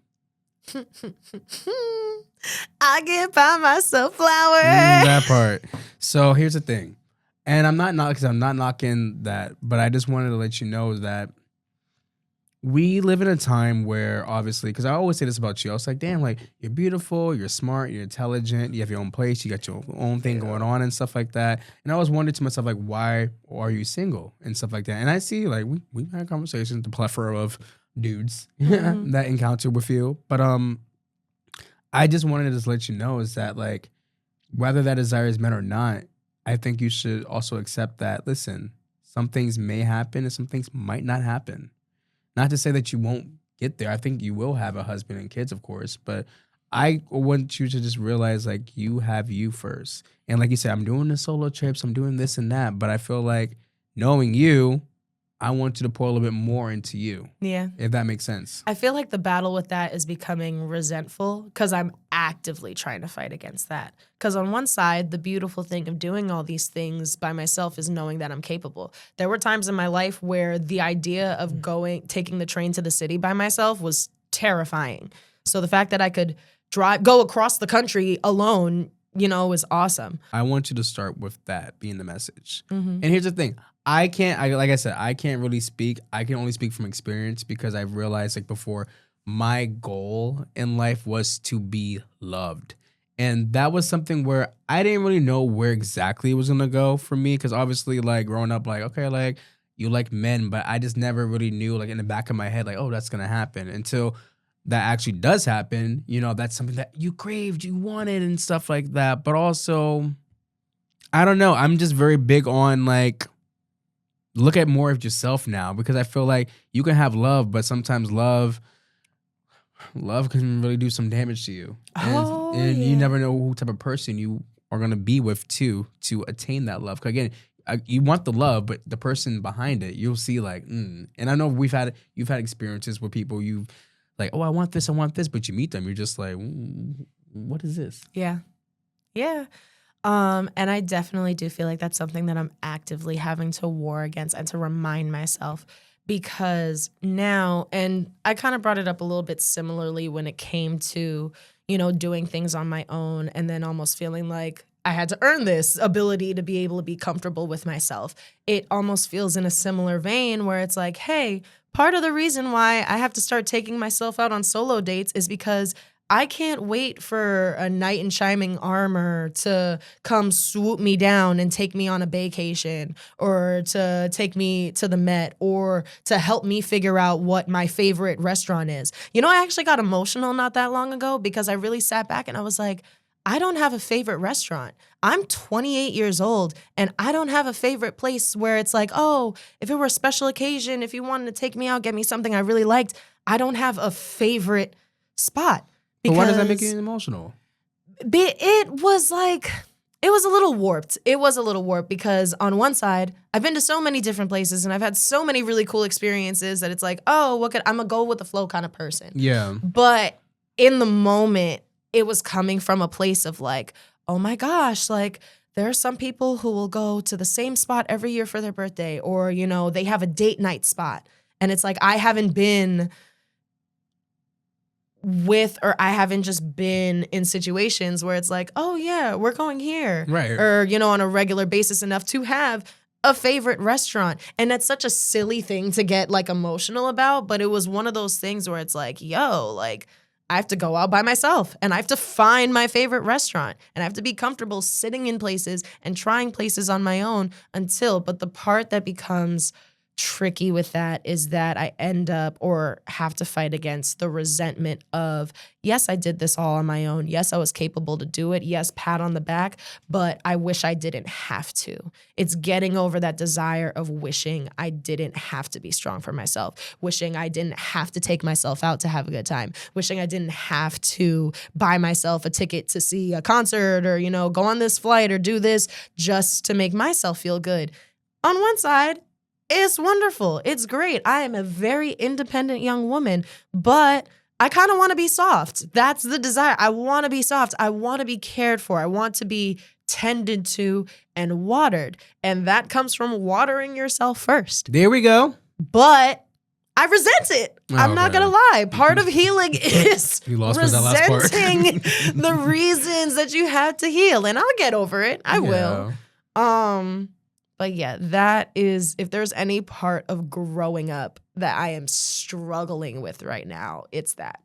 I can buy myself flowers. That part. So here's the thing, and I'm not knocking that, but I just wanted to let you know that we live in a time where, obviously, because I always say this about you, I was like, damn, like, you're beautiful, you're smart, you're intelligent, you have your own place, you got your own thing going on and stuff like that. And I always wondered to myself, like, why are you single and stuff like that? And I see, like, we've had conversations, the plethora of dudes that encounter with you. But I just wanted to just let you know is that, like, whether that desire is met or not, I think you should also accept that, listen, some things may happen and some things might not happen. Not to say that you won't get there. I think you will have a husband and kids, of course, but I want you to just realize, like, you have you first. And like you said, I'm doing the solo trips, I'm doing this and that, but I feel like knowing you, I want you to pour a little bit more into you. Yeah. If that makes sense. I feel like the battle with that is becoming resentful because I'm actively trying to fight against that. Because on one side, the beautiful thing of doing all these things by myself is knowing that I'm capable. There were times in my life where the idea of taking the train to the city by myself was terrifying. So the fact that I could go across the country alone, is awesome. I want you to start with that being the message. And here's the thing. Like I said, I can't really speak. I can only speak from experience because I've realized, like, before, my goal in life was to be loved. And that was something where I didn't really know where exactly it was going to go for me. Because obviously, like, growing up, like, okay, like, you like men, but I just never really knew, like, in the back of my head, like, oh, that's going to happen. Until that actually does happen, that's something that you craved, you wanted and stuff like that. But also, I don't know. I'm just very big on, like, look at more of yourself now, because I feel like you can have love, but sometimes love can really do some damage to you. And you never know who type of person you are going to be with to attain that love. 'Cause again, you want the love, but the person behind it, you'll see, like, And I know you've had experiences where people you've like, oh, I want this, but you meet them, you're just like, what is this? Yeah. Yeah. And I definitely do feel like that's something that I'm actively having to war against and to remind myself, because now, and I kind of brought it up a little bit similarly when it came to, doing things on my own and then almost feeling like I had to earn this ability to be able to be comfortable with myself. It almost feels in a similar vein where it's like, hey, part of the reason why I have to start taking myself out on solo dates is because I can't wait for a knight in shining armor to come swoop me down and take me on a vacation, or to take me to the Met, or to help me figure out what my favorite restaurant is. I actually got emotional not that long ago because I really sat back and I was like, I don't have a favorite restaurant. I'm 28 years old and I don't have a favorite place where it's like, oh, if it were a special occasion, if you wanted to take me out, get me something I really liked, I don't have a favorite spot. But why does that make you emotional? It was a little warped. It was a little warped because on one side, I've been to so many different places and I've had so many really cool experiences that it's like, oh, I'm a go with the flow kind of person. Yeah. But in the moment, it was coming from a place of like, oh my gosh, like, there are some people who will go to the same spot every year for their birthday, or, they have a date night spot. And it's like, I haven't been I haven't just been in situations where it's like, oh yeah, we're going here. Right. Or, on a regular basis enough to have a favorite restaurant. And that's such a silly thing to get, like, emotional about. But it was one of those things where it's like, yo, like, I have to go out by myself and I have to find my favorite restaurant and I have to be comfortable sitting in places and trying places on my own but the part that becomes tricky with that is that I end up or have to fight against the resentment of, yes, I did this all on my own. Yes, I was capable to do it. Yes, pat on the back, but I wish I didn't have to. It's getting over that desire of wishing I didn't have to be strong for myself, wishing I didn't have to take myself out to have a good time, wishing I didn't have to buy myself a ticket to see a concert or, go on this flight or do this just to make myself feel good. On one side, it's wonderful. It's great. I am a very independent young woman, but I kind of want to be soft. That's the desire. I want to be soft. I want to be cared for. I want to be tended to and watered. And that comes from watering yourself first. There we go. But I resent it. I'm not going to lie. Part of healing is resenting the reasons that you had to heal. And I'll get over it. I will. But yeah, that is, if there's any part of growing up that I am struggling with right now, it's that.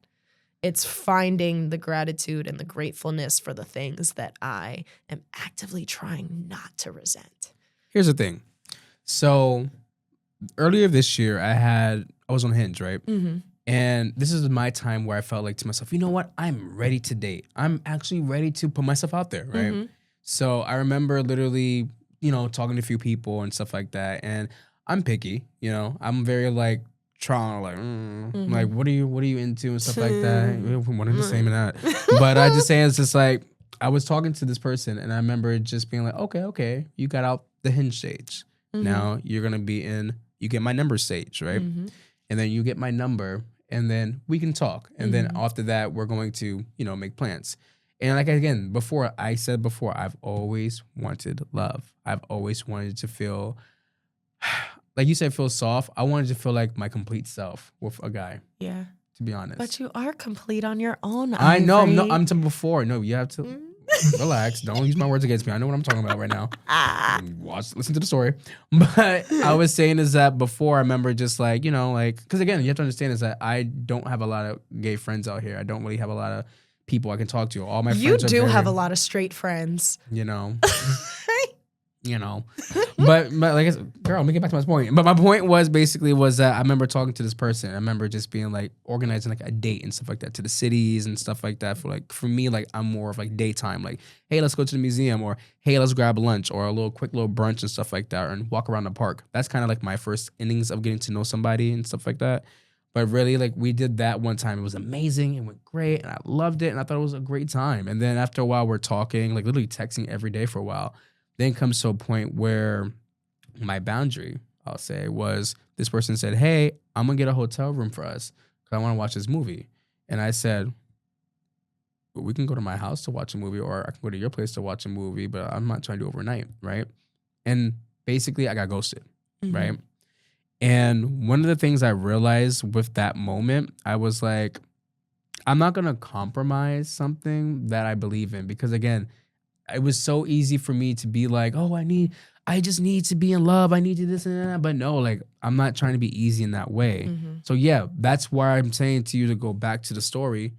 It's finding the gratitude and the gratefulness for the things that I am actively trying not to resent. Here's the thing. So earlier this year, I was on Hinge, right? Mm-hmm. And this is my time where I felt like to myself, you know what? I'm ready to date. I'm actually ready to put myself out there, right? Mm-hmm. So I remember literally, talking to a few people and stuff like that. And I'm picky, I'm very like trying like what are you into and stuff like that. One and the same in that. But I just say it's just like I was talking to this person and I remember just being like, okay, you got out the hinge stage. Now you're gonna be in you get my number stage, right? And then you get my number and then we can talk. And then after that, we're going to, make plans. And like, again, I said before, I've always wanted love. I've always wanted to feel, like you said, feel soft. I wanted to feel like my complete self with a guy. Yeah. To be honest. But you are complete on your own, I know. Ivory. No, I'm to before. No, you have to relax. Don't use my words against me. I know what I'm talking about right now. Listen to the story. But I was saying is that before I remember just like, because again, you have to understand is that I don't have a lot of gay friends out here. I don't really have a lot of people I can talk to. All my friends have a lot of straight friends. But like I said, girl, let me get back to my point. But my point was that I remember talking to this person. I remember just being like organizing like a date and stuff like that to the cities and stuff like that. For me, like I'm more of like daytime, like, hey, let's go to the museum, or hey, let's grab lunch, or a quick little brunch and stuff like that, and walk around the park. That's kind of like my first innings of getting to know somebody and stuff like that. But really, like, we did that one time. It was amazing. It went great. And I loved it. And I thought it was a great time. And then after a while, we're talking, like literally texting every day for a while. Then comes to a point where my boundary, I'll say, was this person said, hey, I'm going to get a hotel room for us because I want to watch this movie. And I said, well, we can go to my house to watch a movie, or I can go to your place to watch a movie, but I'm not trying to do overnight, right? And basically, I got ghosted, right? And one of the things I realized with that moment, I was like, I'm not going to compromise something that I believe in. Because again, it was so easy for me to be like, oh, I just need to be in love. I need to this and that. But no, like, I'm not trying to be easy in that way. So yeah, that's why I'm saying to you to go back to the story,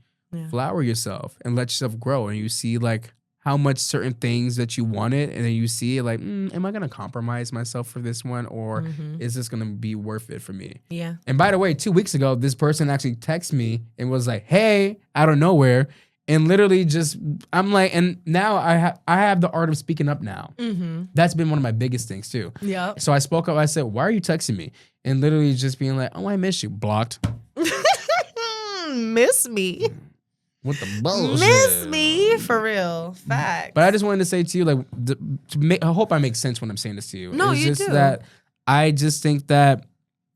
flower yourself and let yourself grow. And you see like how much certain things that you wanted, and then you see it like, am I going to compromise myself for this one, or is this going to be worth it for me? Yeah. And by the way, 2 weeks ago, this person actually texted me and was like, hey, out of nowhere. And literally just, I'm like, and now I have the art of speaking up now. That's been one of my biggest things too. Yeah. So I spoke up, I said, why are you texting me? And literally just being like, oh, I miss you. Blocked. Miss me. What the bullshit? Miss me, for real. Facts. But I just wanted to say to you, like, I hope I make sense when I'm saying this to you. No, it's you just do. That I just think that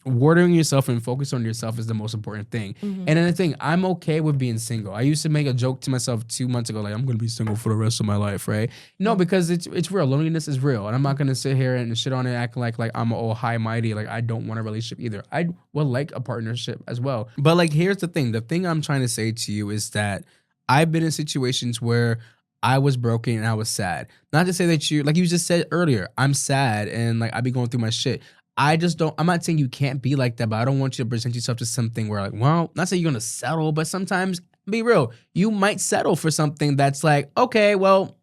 watering yourself and focus on yourself is the most important thing. And then the thing, I'm okay with being single. I used to make a joke to myself 2 months ago, like, I'm going to be single for the rest of my life, right? No, because it's real. Loneliness is real. And I'm not going to sit here and shit on it, acting like I'm all high and mighty. Like, I don't want a relationship either. I would like a partnership as well. But like, here's the thing. The thing I'm trying to say to you is that I've been in situations where I was broken and I was sad. Not to say that you, like you just said earlier, I'm sad and like I be going through my shit. I'm not saying you can't be like that, but I don't want you to present yourself to something where like, well, not saying you're going to settle, but sometimes, be real, you might settle for something that's like, okay, well,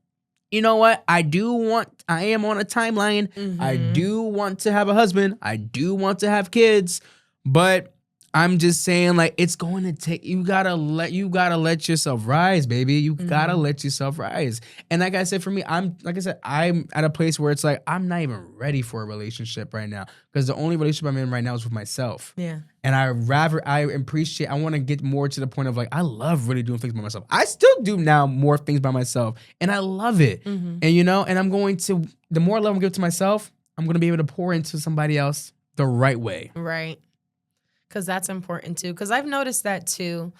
you know what? I am on a timeline. I do want to have a husband. I do want to have kids, but I'm just saying, like, it's going to take, you gotta let yourself rise, baby. You gotta let yourself rise. And like I said, for me, I'm at a place where it's like, I'm not even ready for a relationship right now. Because the only relationship I'm in right now is with myself. Yeah. And I want to get more to the point of like, I love really doing things by myself. I still do now more things by myself. And I love it. And and I'm going to, the more love I give to myself, I'm going to be able to pour into somebody else the right way. Right. Because that's important too. Because I've noticed that too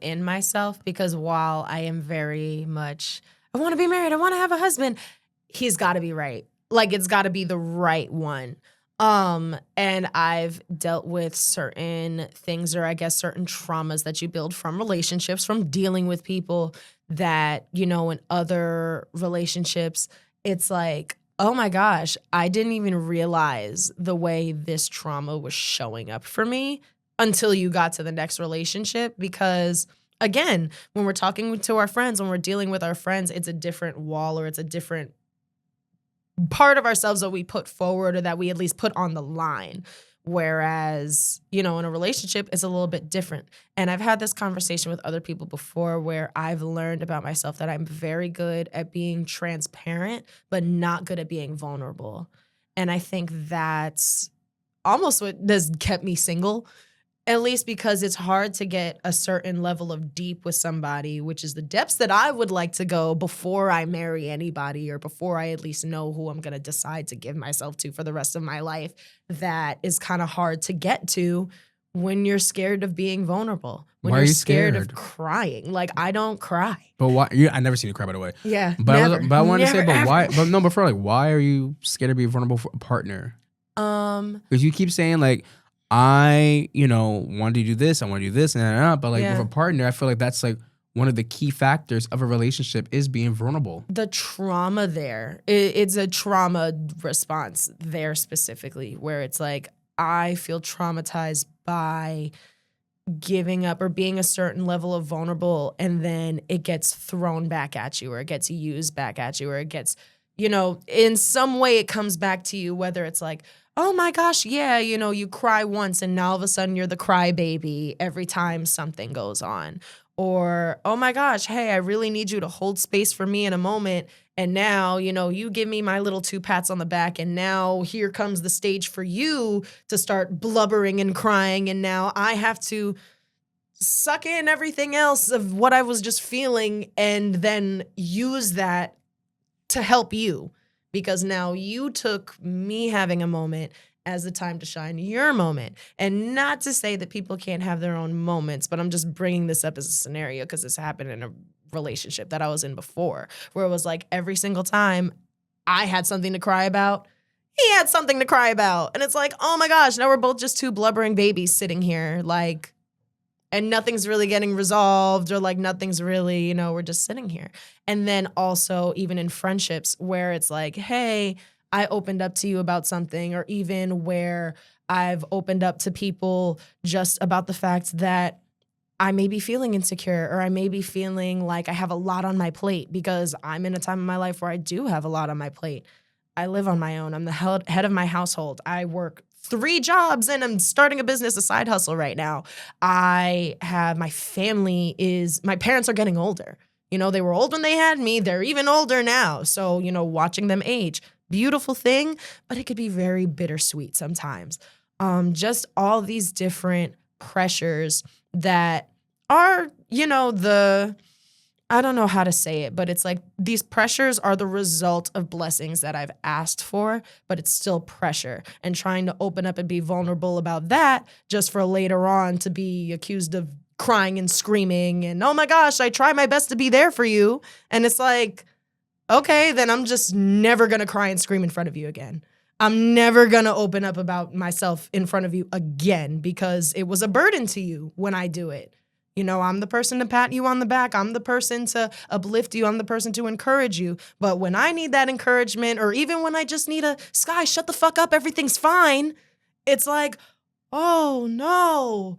in myself. Because while I am very much, I want to be married, I want to have a husband, he's got to be right. Like, it's got to be the right one. And I've dealt with certain things, or I guess certain traumas that you build from relationships, from dealing with people that, in other relationships, it's like, oh my gosh, I didn't even realize the way this trauma was showing up for me until you got to the next relationship. Because again, when we're talking to our friends, when we're dealing with our friends, it's a different wall, or it's a different part of ourselves that we put forward, or that we at least put on the line. Whereas, in a relationship, it's a little bit different. And I've had this conversation with other people before where I've learned about myself that I'm very good at being transparent, but not good at being vulnerable. And I think that's almost what has kept me single, at least because it's hard to get a certain level of deep with somebody, which is the depths that I would like to go before I marry anybody or before I at least know who I'm going to decide to give myself to for the rest of my life. That is kind of hard to get to when you're scared of being vulnerable. When Why are you're you scared of scared? Crying. Like, I don't cry. But why? I never seen you cry, by the way. Yeah, But never. I wanted to say, Never, but ever. why? But no, but for like, why are you scared to be vulnerable for a partner? Because you keep saying like, I, want to do this, I want to do this, and but like Yeah. with a partner, I feel like that's like one of the key factors of a relationship is being vulnerable. The trauma there, it's a trauma response there specifically, where it's like, I feel traumatized by giving up or being a certain level of vulnerable, and then it gets thrown back at you, or it gets used back at you, or it gets, in some way it comes back to you, whether it's like, oh my gosh, yeah, you cry once and now all of a sudden you're the crybaby every time something goes on. Or, oh my gosh, hey, I really need you to hold space for me in a moment. And now, you give me my little 2 pats on the back, and now here comes the stage for you to start blubbering and crying. And now I have to suck in everything else of what I was just feeling and then use that to help you. Because now you took me having a moment as the time to shine your moment. And not to say that people can't have their own moments, but I'm just bringing this up as a scenario because this happened in a relationship that I was in before, where it was like every single time I had something to cry about, he had something to cry about. And it's like, oh my gosh, now we're both just 2 blubbering babies sitting here, like, and nothing's really getting resolved, or like nothing's really, we're just sitting here. And then also even in friendships where it's like, hey, I opened up to you about something, or even where I've opened up to people just about the fact that I may be feeling insecure, or I may be feeling like I have a lot on my plate, because I'm in a time in my life where I do have a lot on my plate. I live on my own. I'm the head of my household. I work 3 jobs and I'm starting a business, a side hustle right now. I have my parents are getting older. They were old when they had me. They're even older now. So, watching them age, beautiful thing, but it could be very bittersweet sometimes. Just all these different pressures that are, I don't know how to say it, but it's like these pressures are the result of blessings that I've asked for, but it's still pressure. And trying to open up and be vulnerable about that just for later on to be accused of crying and screaming and, oh my gosh, I try my best to be there for you. And it's like, okay, then I'm just never going to cry and scream in front of you again. I'm never going to open up about myself in front of you again because it was a burden to you when I do it. I'm the person to pat you on the back. I'm the person to uplift you. I'm the person to encourage you. But when I need that encouragement, or even when I just need a, Skye, shut the fuck up, everything's fine, it's like, oh no,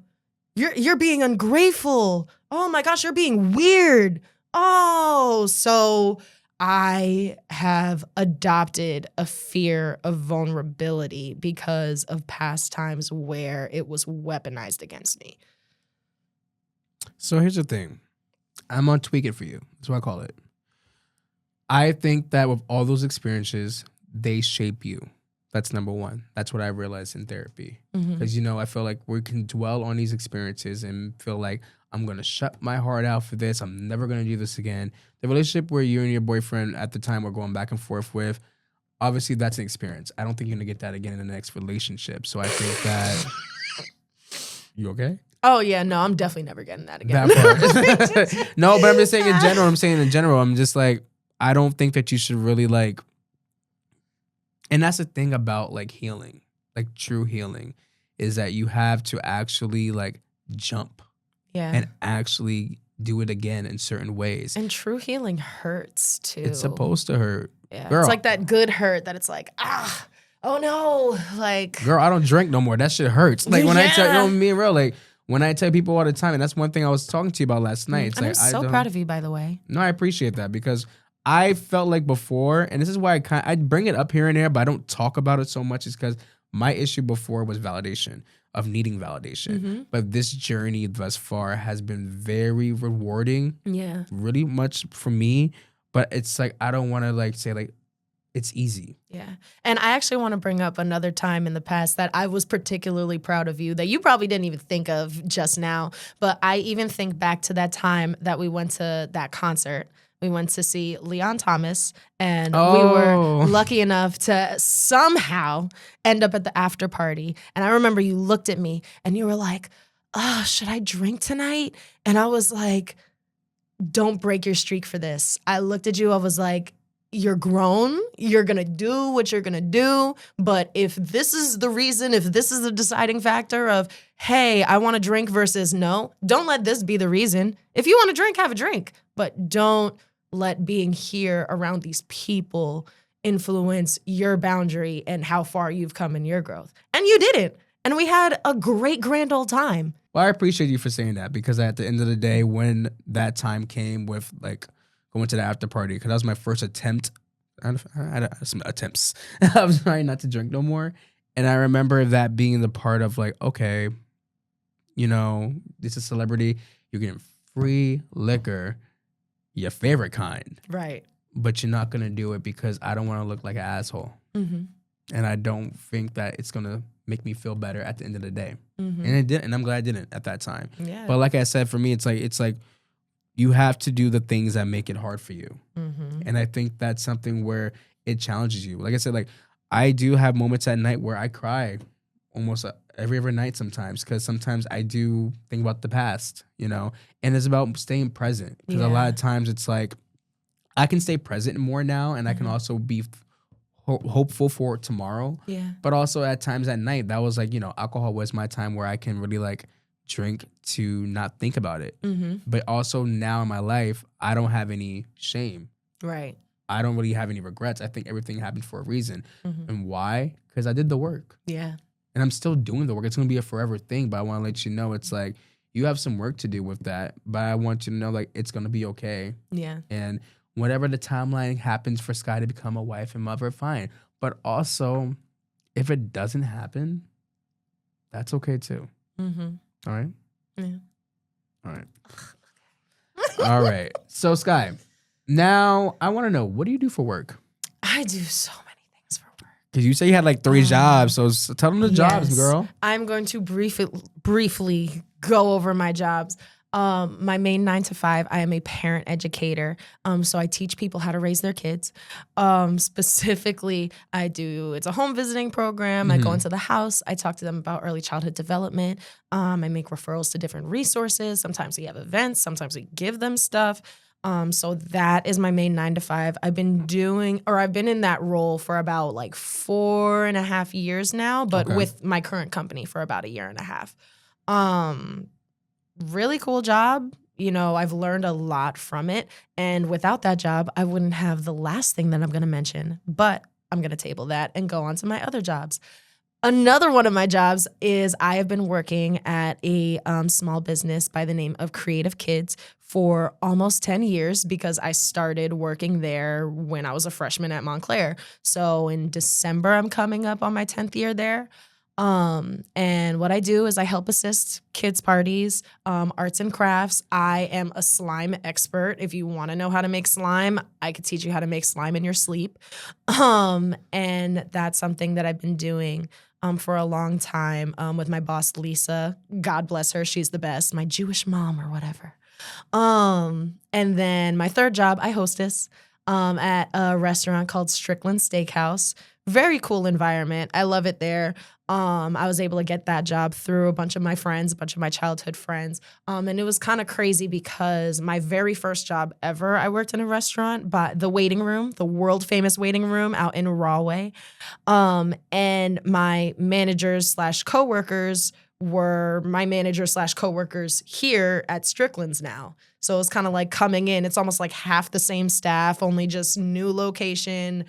you're being ungrateful. Oh my gosh, you're being weird. Oh, so I have adopted a fear of vulnerability because of past times where it was weaponized against me. So here's the thing. I'm going to tweak it for you. That's what I call it. I think that with all those experiences, they shape you. That's number one. That's what I realized in therapy. Because, I feel like we can dwell on these experiences and feel like I'm going to shut my heart out for this. I'm never going to do this again. The relationship where you and your boyfriend at the time were going back and forth with, obviously that's an experience. I don't think you're going to get that again in the next relationship. So I think that... You okay? Oh, yeah. No, I'm definitely never getting that again. That part. No, but I'm just saying in general. I'm just like, I don't think that you should really like... And that's the thing about like healing, like true healing, is that you have to actually like jump and actually do it again in certain ways. And true healing hurts too. It's supposed to hurt. Yeah. Girl, it's like that good hurt that it's like, oh no. Like, girl, I don't drink no more. That shit hurts. Like when I tell, me and real, like when I tell people all the time, and that's one thing I was talking to you about last night. It's I'm like, so proud of you, by the way. No, I appreciate that because I felt like before, and this is why I bring it up here and there, but I don't talk about it so much, is because my issue before was validation, of needing validation. But this journey thus far has been very rewarding. Yeah. Really much for me. But it's like, I don't want to like say like, it's easy. Yeah. And I actually want to bring up another time in the past that I was particularly proud of you that you probably didn't even think of just now. But I even think back to that time that we went to that concert. We went to see Leon Thomas, and we were lucky enough to somehow end up at the after party. And I remember you looked at me and you were like, oh, should I drink tonight? And I was like, don't break your streak for this. I looked at you, I was like, you're grown, you're gonna do what you're gonna do, but if this is the reason, if this is the deciding factor of, hey, I wanna drink versus no, don't let this be the reason. If you wanna drink, have a drink, but don't let being here around these people influence your boundary and how far you've come in your growth. And you didn't, and we had a great grand old time. Well, I appreciate you for saying that, because at the end of the day, when that time came with like going to the after party, because that was my first attempt. I had some attempts. I was trying not to drink no more. And I remember that being the part of like, okay, you know, this is celebrity. You're getting free liquor, your favorite kind. Right. But you're not going to do it because I don't want to look like an asshole. And I don't think that it's going to make me feel better at the end of the day. And it didn't. And I'm glad I didn't at that time. Yeah. But like I said, for me, it's like, you have to do the things that make it hard for you. And I think that's something where it challenges you. Like I said, like I do have moments at night where I cry almost every other night sometimes, because sometimes I do think about the past, you know, and it's about staying present. Because a lot of times it's like I can stay present more now, and I can also be hopeful for tomorrow. Yeah. But also at times at night, that was like, you know, alcohol was my time where I can really like drink to not think about it. But also now in my life, I don't have any shame. Right. I don't really have any regrets. I think everything happened for a reason. And why? Because I did the work. Yeah. And I'm still doing the work. It's going to be a forever thing, but I want to let you know it's like you have some work to do with that, but I want you to know like it's going to be okay. Yeah. And whatever the timeline happens for Skye to become a wife and mother, fine. But also, if it doesn't happen, that's okay too. All right? Yeah. All right. All right. So, Skye, now I want to know, what do you do for work? I do so many things for work. Because you say you had like 3 jobs, so tell them the jobs, girl. I'm going to briefly go over my jobs. My main 9 to 5, I am a parent educator. So I teach people how to raise their kids. Specifically, it's a home visiting program. I go into the house. I talk to them about early childhood development. I make referrals to different resources. Sometimes we have events. Sometimes we give them stuff. So that is my main 9 to 5. I've been in that role for about like 4.5 years now, but with my current company for about 1.5 years. Really cool job. You know, I've learned a lot from it. And without that job, I wouldn't have the last thing that I'm going to mention. But I'm going to table that and go on to my other jobs. Another one of my jobs is I have been working at a small business by the name of Creative Kids for almost 10 years, because I started working there when I was a freshman at Montclair. So in December, I'm coming up on my 10th year there. And what I do is I help assist kids' parties, arts and crafts. I am a slime expert. If you want to know how to make slime, I could teach you how to make slime in your sleep. And that's something that I've been doing for a long time with my boss, Lisa. God bless her. She's the best. My Jewish mom or whatever. And then my third job, I hostess at a restaurant called Strickland Steakhouse. Very cool environment. I love it there. I was able to get that job through a bunch of my friends, a bunch of my childhood friends. And it was kind of crazy because my very first job ever, I worked in a restaurant, but the waiting room, the world famous waiting room out in Rahway. And my managers / coworkers were my managers / coworkers here at Strickland's now. So it was kind of like coming in. It's almost like half the same staff, only just new location,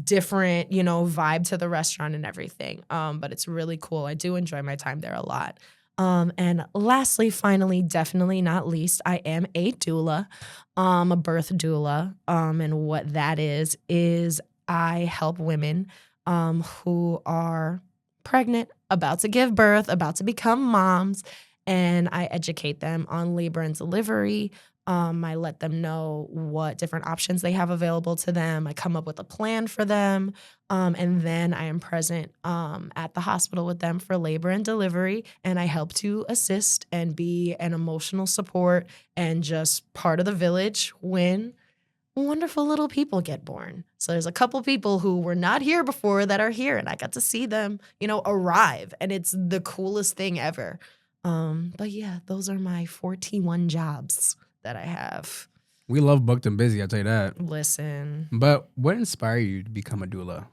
different, vibe to the restaurant and everything. But it's really cool. I do enjoy my time there a lot. And lastly, finally, definitely not least, I am a doula, a birth doula. And what that is I help women who are pregnant, about to give birth, about to become moms, and I educate them on labor and delivery. I let them know what different options they have available to them. I come up with a plan for them. And then I am present at the hospital with them for labor and delivery. And I help to assist and be an emotional support and just part of the village when wonderful little people get born. So there's a couple people who were not here before that are here, and I got to see them, arrive. And it's the coolest thing ever. But yeah, those are my 41 jobs that I have. We love booked and busy, I'll tell you that. Listen. But what inspired you to become a doula?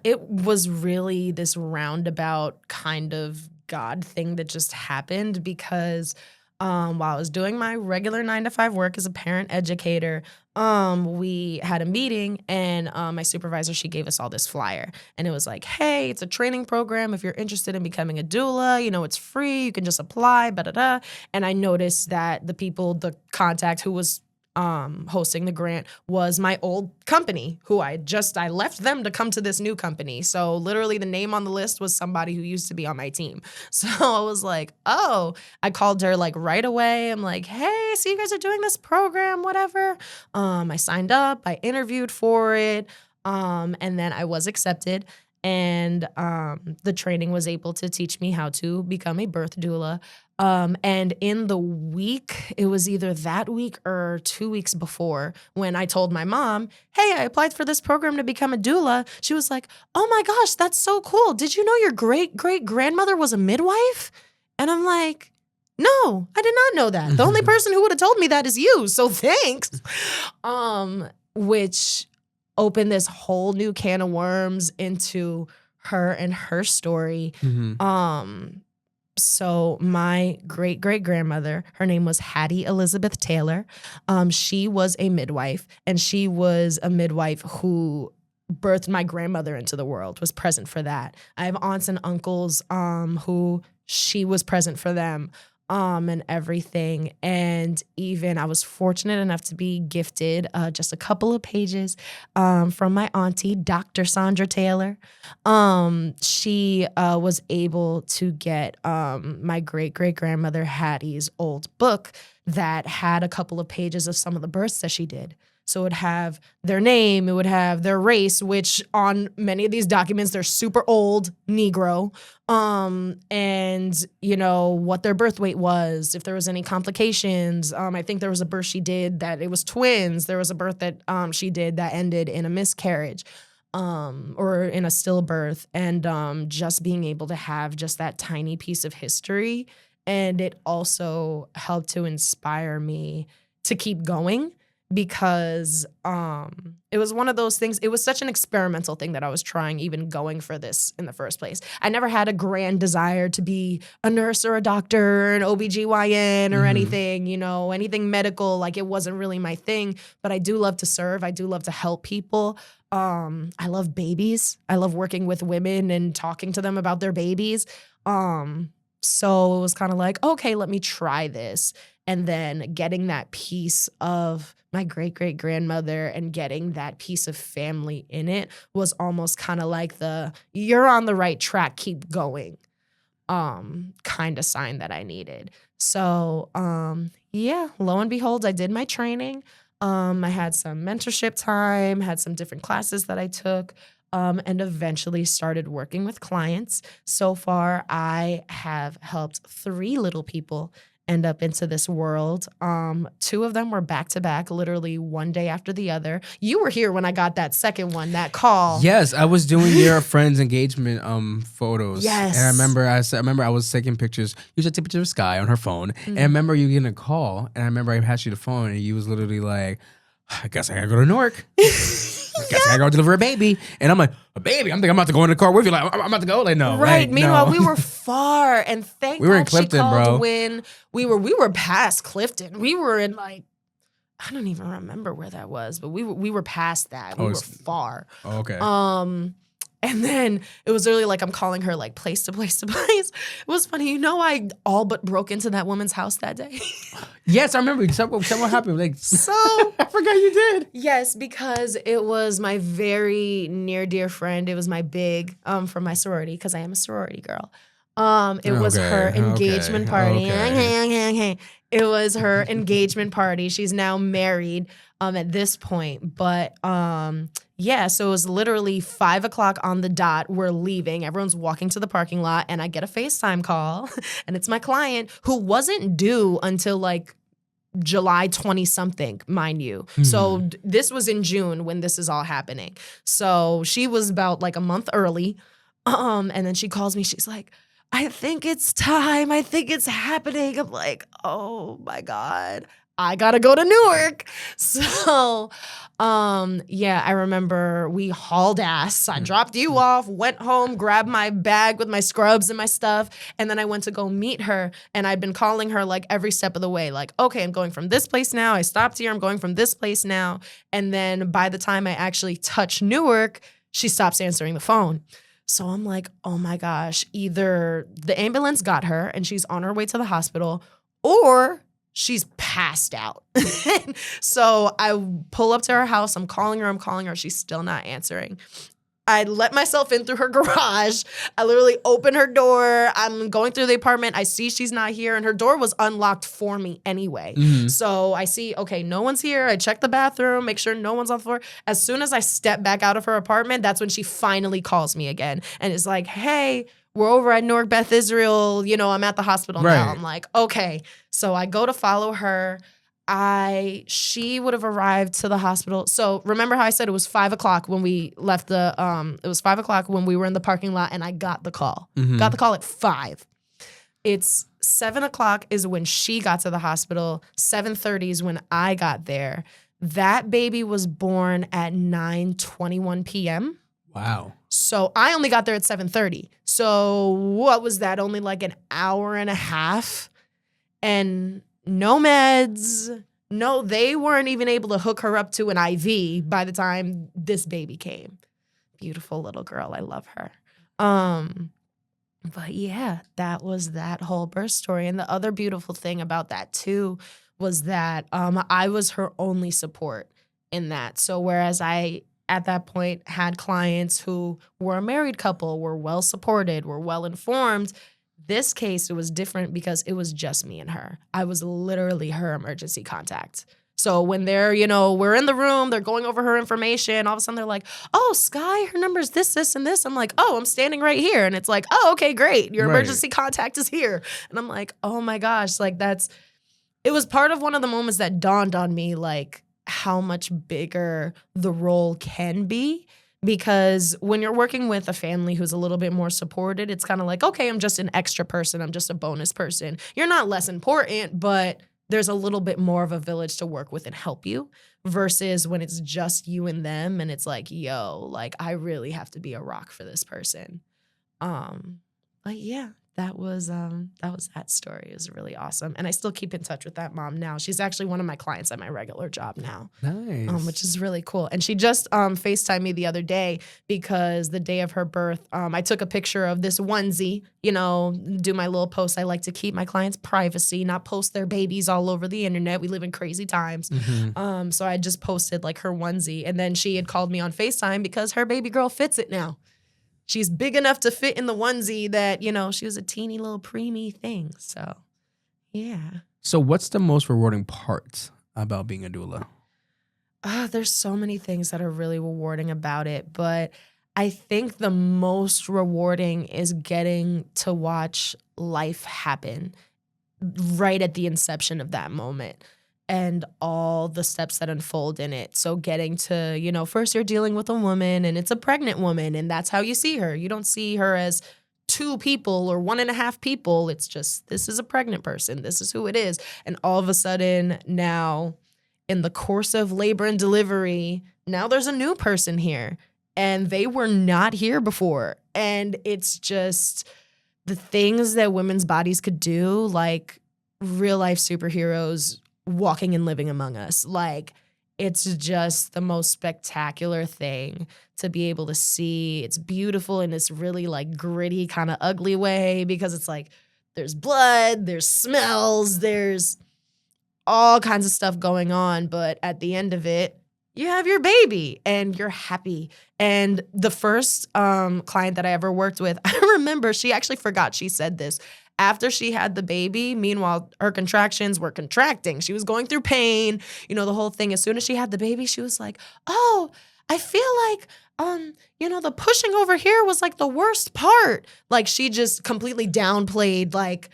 It was really this roundabout kind of God thing that just happened because while I was doing my regular 9-to-5 work as a parent educator, we had a meeting and my supervisor, she gave us all this flyer. And it was like, hey, it's a training program. If you're interested in becoming a doula, it's free. You can just apply, And I noticed that the contact who was hosting the grant was my old company who I left them to come to this new company. So literally the name on the list was somebody who used to be on my team. So I was like, oh, I called her like right away. I'm like, hey, so you guys are doing this program, whatever. I signed up, I interviewed for it. And then I was accepted. And the training was able to teach me how to become a birth doula. And in the week, it was either that week or 2 weeks before when I told my mom, hey, I applied for this program to become a doula. She was like, oh my gosh, that's so cool. Did you know your great-great-grandmother was a midwife? And I'm like, no, I did not know that. The only person who would have told me that is you. So thanks. Which opened this whole new can of worms into her and her story. So my great-great-grandmother, her name was Hattie Elizabeth Taylor. She was a midwife, and she was a midwife who birthed my grandmother into the world, was present for that. I have aunts and uncles who she was present for them. And everything. And even I was fortunate enough to be gifted just a couple of pages from my auntie, Dr. Sandra Taylor. She was able to get my great-great-grandmother Hattie's old book that had a couple of pages of some of the births that she did. So it would have their name, it would have their race, which on many of these documents, they're super old, Negro, and, what their birth weight was, if there was any complications. I think there was a birth she did that it was twins. There was a birth that she did that ended in a miscarriage or in a stillbirth. And just being able to have just that tiny piece of history. And it also helped to inspire me to keep going. Because it was one of those things, it was such an experimental thing that I was trying even going for this in the first place. I never had a grand desire to be a nurse or a doctor, an OBGYN or anything, anything medical. Like it wasn't really my thing, but I do love to serve. I do love to help people. I love babies. I love working with women and talking to them about their babies. So it was kind of like, okay, let me try this. And then getting that piece of my great-great-grandmother and getting that piece of family in it was almost kind of like you're on the right track, keep going kind of sign that I needed. So, lo and behold, I did my training. I had some mentorship time, had some different classes that I took. And eventually started working with clients. So far, I have helped 3 little people end up into this world. 2 of them were back-to-back, literally one day after the other. You were here when I got that second one, that call. Yes, I was doing your friend's engagement photos. Yes. And I remember I was taking pictures. You should take pictures of Skye on her phone. And I remember you getting a call. And I remember I passed you the phone and you was literally like, I guess I gotta go to Newark. I guess I gotta go deliver a baby. And I'm like, a baby? I'm about to go in the car with you. Like, I'm about to go. Like, no. Right. Like, Meanwhile, no. we were far. And thank We were in God she Clifton, called bro. when we were past Clifton. We were in I don't even remember where that was, but we were past that. We were far. Oh, okay. And then it was literally like I'm calling her like place to place to place. It was funny. I all but broke into that woman's house that day. Yes, I remember. What happened? Like, So I forgot you did. Yes, because it was my very near dear friend. It was my big from my sorority, because I am a sorority girl. It was her engagement party. Okay. It was her engagement party. She's now married at this point. But yeah, so it was literally 5 o'clock on the dot. We're leaving. Everyone's walking to the parking lot, and I get a FaceTime call, and it's my client who wasn't due until like July 20 something, mind you. So this was in June when this is all happening. So she was about like a month early. And then she calls me. She's like, I think it's time. I think it's happening. I'm like, oh my God, I gotta go to Newark. So, yeah, I remember we hauled ass. I dropped you off, went home, grabbed my bag with my scrubs and my stuff, and then I went to go meet her. And I'd been calling her like every step of the way, like, okay, I'm going from this place now. I stopped here. I'm going from this place now. And then by the time I actually touch Newark, she stops answering the phone. So I'm like, oh my gosh, either the ambulance got her and she's on her way to the hospital, or she's passed out. So I pull up to her house. I'm calling her. She's still not answering. I let myself in through her garage. I literally open her door. I'm going through the apartment. I see she's not here, and her door was unlocked for me anyway. So I see, okay, no one's here. I check the bathroom, make sure no one's on the floor. As soon as I step back out of her apartment, that's when she finally calls me again and is like, hey, we're over at Newark Beth Israel. I'm at the hospital now. I'm like, okay. So I go to follow her. She would have arrived to the hospital. So remember how I said it was 5 o'clock when we left it was 5 o'clock when we were in the parking lot, and I got the call. Got the call at 5. It's 7 o'clock is when she got to the hospital. 7:30 is when I got there. That baby was born at 9:21 p.m. Wow. So I only got there at 7:30. So what was that? Only like an hour and a half, and no meds. No, they weren't even able to hook her up to an IV by the time this baby came. Beautiful little girl. I love her. But yeah, that was that whole birth story. And the other beautiful thing about that too was that I was her only support in that. So whereas I, at that point, had clients who were a married couple, were well supported, were well informed, this case, it was different because it was just me and her. I was literally her emergency contact. So when they're, we're in the room, they're going over her information, all of a sudden they're like, oh, Skye, her number's this, and this. I'm like, oh, I'm standing right here. And it's like, oh, okay, great. Your emergency contact is here. And I'm like, oh my gosh, like it was part of one of the moments that dawned on me, like how much bigger the role can be. Because when you're working with a family who's a little bit more supported, it's kind of like, okay, I'm just an extra person. I'm just a bonus person. You're not less important, but there's a little bit more of a village to work with and help you versus when it's just you and them and it's like, yo, like I really have to be a rock for this person. But yeah, that was that story. It was really awesome. And I still keep in touch with that mom now. She's actually one of my clients at my regular job now. Nice. Which is really cool. And she just FaceTimed me the other day because the day of her birth, I took a picture of this onesie, do my little post. I like to keep my clients' privacy, not post their babies all over the internet. We live in crazy times. So I just posted like her onesie. And then she had called me on FaceTime because her baby girl fits it now. She's big enough to fit in the onesie that, she was a teeny little preemie thing. So, yeah. So what's the most rewarding part about being a doula? There's so many things that are really rewarding about it. But I think the most rewarding is getting to watch life happen right at the inception of that moment. And all the steps that unfold in it. So getting to, first you're dealing with a woman and it's a pregnant woman and that's how you see her. You don't see her as 2 people or 1.5 people. It's just, this is a pregnant person. This is who it is. And all of a sudden now in the course of labor and delivery, now there's a new person here and they were not here before. And it's just the things that women's bodies could do, like real life superheroes walking and living among us. Like it's just the most spectacular thing to be able to see. It's beautiful in this really like gritty kind of ugly way because it's like there's blood, there's smells, there's all kinds of stuff going on. But at the end of it, you have your baby and you're happy. And the first client that I ever worked with, I remember she actually forgot she said this. After she had the baby, meanwhile, her contractions were contracting. She was going through pain, the whole thing. As soon as she had the baby, she was like, oh, I feel like, the pushing over here was like the worst part. Like she just completely downplayed like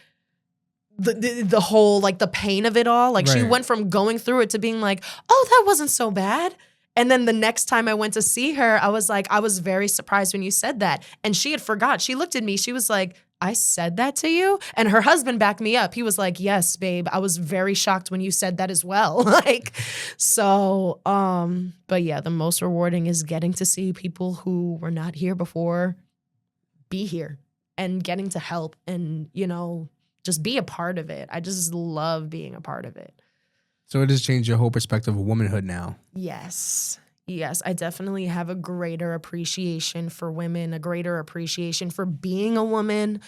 the whole, like the pain of it all. Like she went from going through it to being like, oh, that wasn't so bad. And then the next time I went to see her, I was like, I was very surprised when you said that. And she had forgot. She looked at me. She was like, I said that to you? And her husband backed me up. He was like, yes, babe. I was very shocked when you said that as well. But yeah, the most rewarding is getting to see people who were not here before be here and getting to help and, just be a part of it. I just love being a part of it. So it has changed your whole perspective of womanhood now. Yes. Yes, I definitely have a greater appreciation for women, a greater appreciation for being a woman.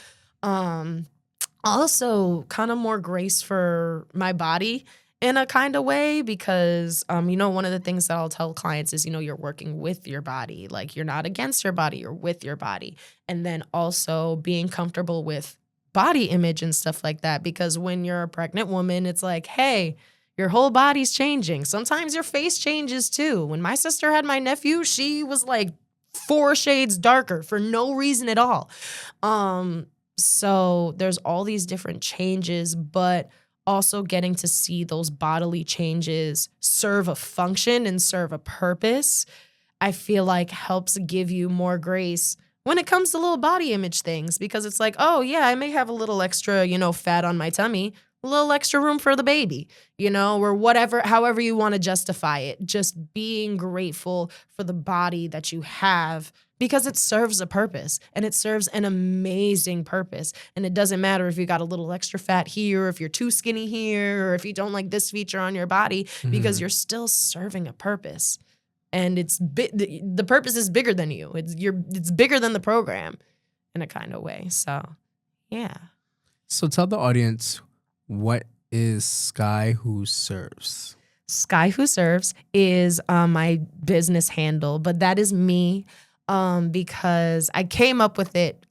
Also, kind of more grace for my body in a kind of way because, one of the things that I'll tell clients is, you're working with your body. Like, you're not against your body, you're with your body. And then also being comfortable with body image and stuff like that because when you're a pregnant woman, it's like, hey, your whole body's changing. Sometimes your face changes too. When my sister had my nephew, she was like 4 shades darker for no reason at all. So there's all these different changes, but also getting to see those bodily changes serve a function and serve a purpose, I feel like helps give you more grace when it comes to little body image things because it's like, oh yeah, I may have a little extra, fat on my tummy, a little extra room for the baby, or whatever, however you want to justify it. Just being grateful for the body that you have because it serves a purpose and it serves an amazing purpose. And it doesn't matter if you got a little extra fat here, or if you're too skinny here, or if you don't like this feature on your body, because you're still serving a purpose. And the purpose is bigger than you. It's bigger than the program in a kind of way. So, yeah. So tell the audience, what is Skye Who Serves? Skye Who Serves is my business handle, but that is me because I came up with it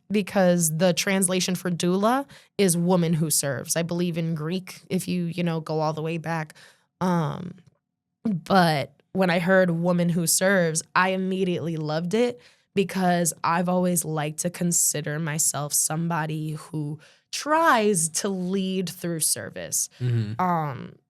because the translation for doula is woman who serves. I believe in Greek, if you go all the way back. But when I heard woman who serves, I immediately loved it because I've always liked to consider myself somebody who tries to lead through service.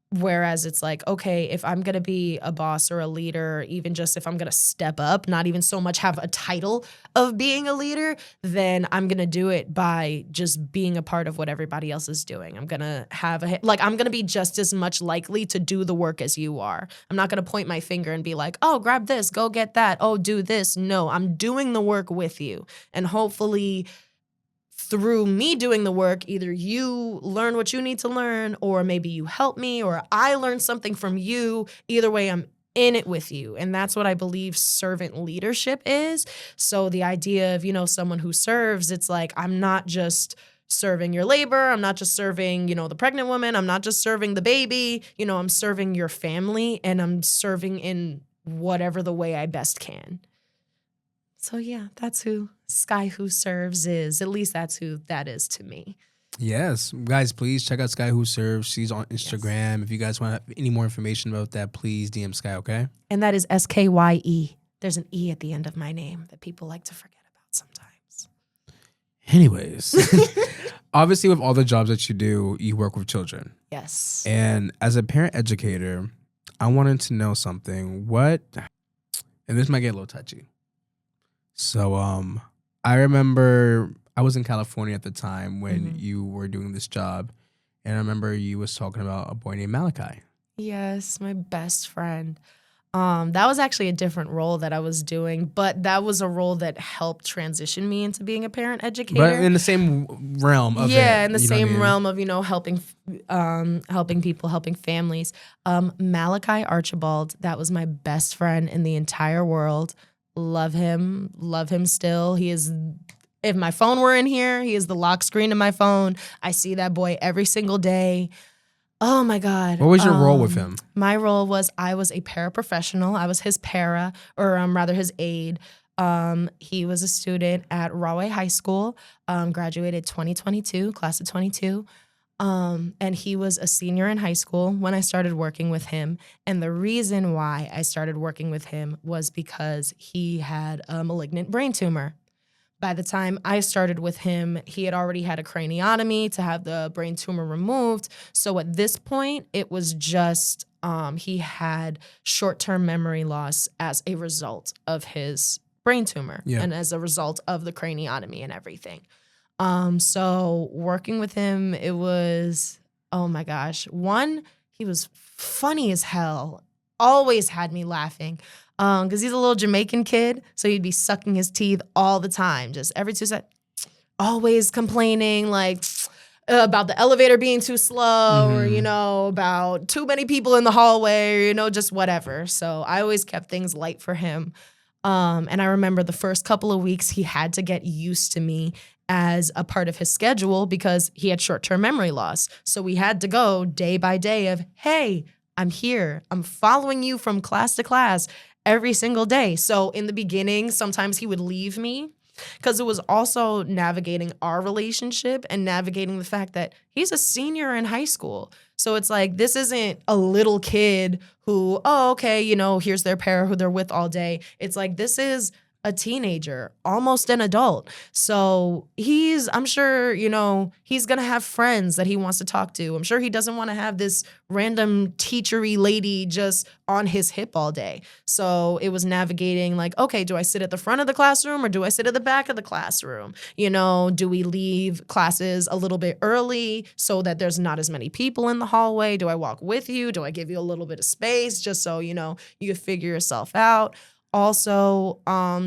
Whereas it's like, okay, if I'm going to be a boss or a leader, even just if I'm going to step up, not even so much have a title of being a leader, then I'm going to do it by just being a part of what everybody else is doing. I'm going to I'm going to be just as much likely to do the work as you are. I'm not going to point my finger and be like, oh, grab this, go get that. Oh, do this. No, I'm doing the work with you. And hopefully through me doing the work, either you learn what you need to learn, or maybe you help me, or I learn something from you. Either way, I'm in it with you. And that's what I believe servant leadership is. So the idea of, someone who serves, it's like, I'm not just serving your labor. I'm not just serving, the pregnant woman. I'm not just serving the baby. I'm serving your family, and I'm serving in whatever the way I best can. So yeah, that's who Skye Who Serves is. At least that's who that is to me. Yes. Guys, please check out Skye Who Serves. She's on Instagram. Yes. If you guys want any more information about that, please DM Skye, okay? And that is Skye. There's an E at the end of my name that people like to forget about sometimes. Anyways, obviously with all the jobs that you do, you work with children. Yes. And as a parent educator, I wanted to know something. And this might get a little touchy. So I remember I was in California at the time when you were doing this job, and I remember you was talking about a boy named Malachi. Yes, my best friend. That was actually a different role that I was doing, but that was a role that helped transition me into being a parent educator. But in the same realm of yeah, it. in the you know what I same mean? realm of helping people, helping families. Malachi Archibald, that was my best friend in the entire world. Love him still. He is. If my phone were in here, he is the lock screen of my phone. I see that boy every single day. Oh my God. What was your role with him? My role was I was a paraprofessional. I was his para, or rather his aide. He was a student at Rahway High School, graduated 2022, class of 22. And he was a senior in high school when I started working with him. And the reason why I started working with him was because he had a malignant brain tumor. By the time I started with him, he had already had a craniotomy to have the brain tumor removed. So at this point, it was just he had short-term memory loss as a result of his brain tumor and as a result of the craniotomy and everything. So working with him, it was, oh my gosh. One, he was funny as hell. Always had me laughing. Because he's a little Jamaican kid, so he'd be sucking his teeth all the time, just every 2 seconds, always complaining like about the elevator being too slow, or about too many people in the hallway, or just whatever. So I always kept things light for him. And I remember the first couple of weeks he had to get used to me as a part of his schedule because he had short-term memory loss. So we had to go day by day of, hey, I'm here. I'm following you from class to class every single day. So in the beginning, sometimes he would leave me because it was also navigating our relationship and navigating the fact that he's a senior in high school. So it's like, this isn't a little kid who, oh, okay, here's their para who they're with all day. It's like, this is a teenager, almost an adult. So I'm sure, he's going to have friends that he wants to talk to. I'm sure he doesn't want to have this random teachery lady just on his hip all day. So it was navigating like, okay, do I sit at the front of the classroom or do I sit at the back of the classroom? Do we leave classes a little bit early so that there's not as many people in the hallway? Do I walk with you? Do I give you a little bit of space just so, you figure yourself out? Also,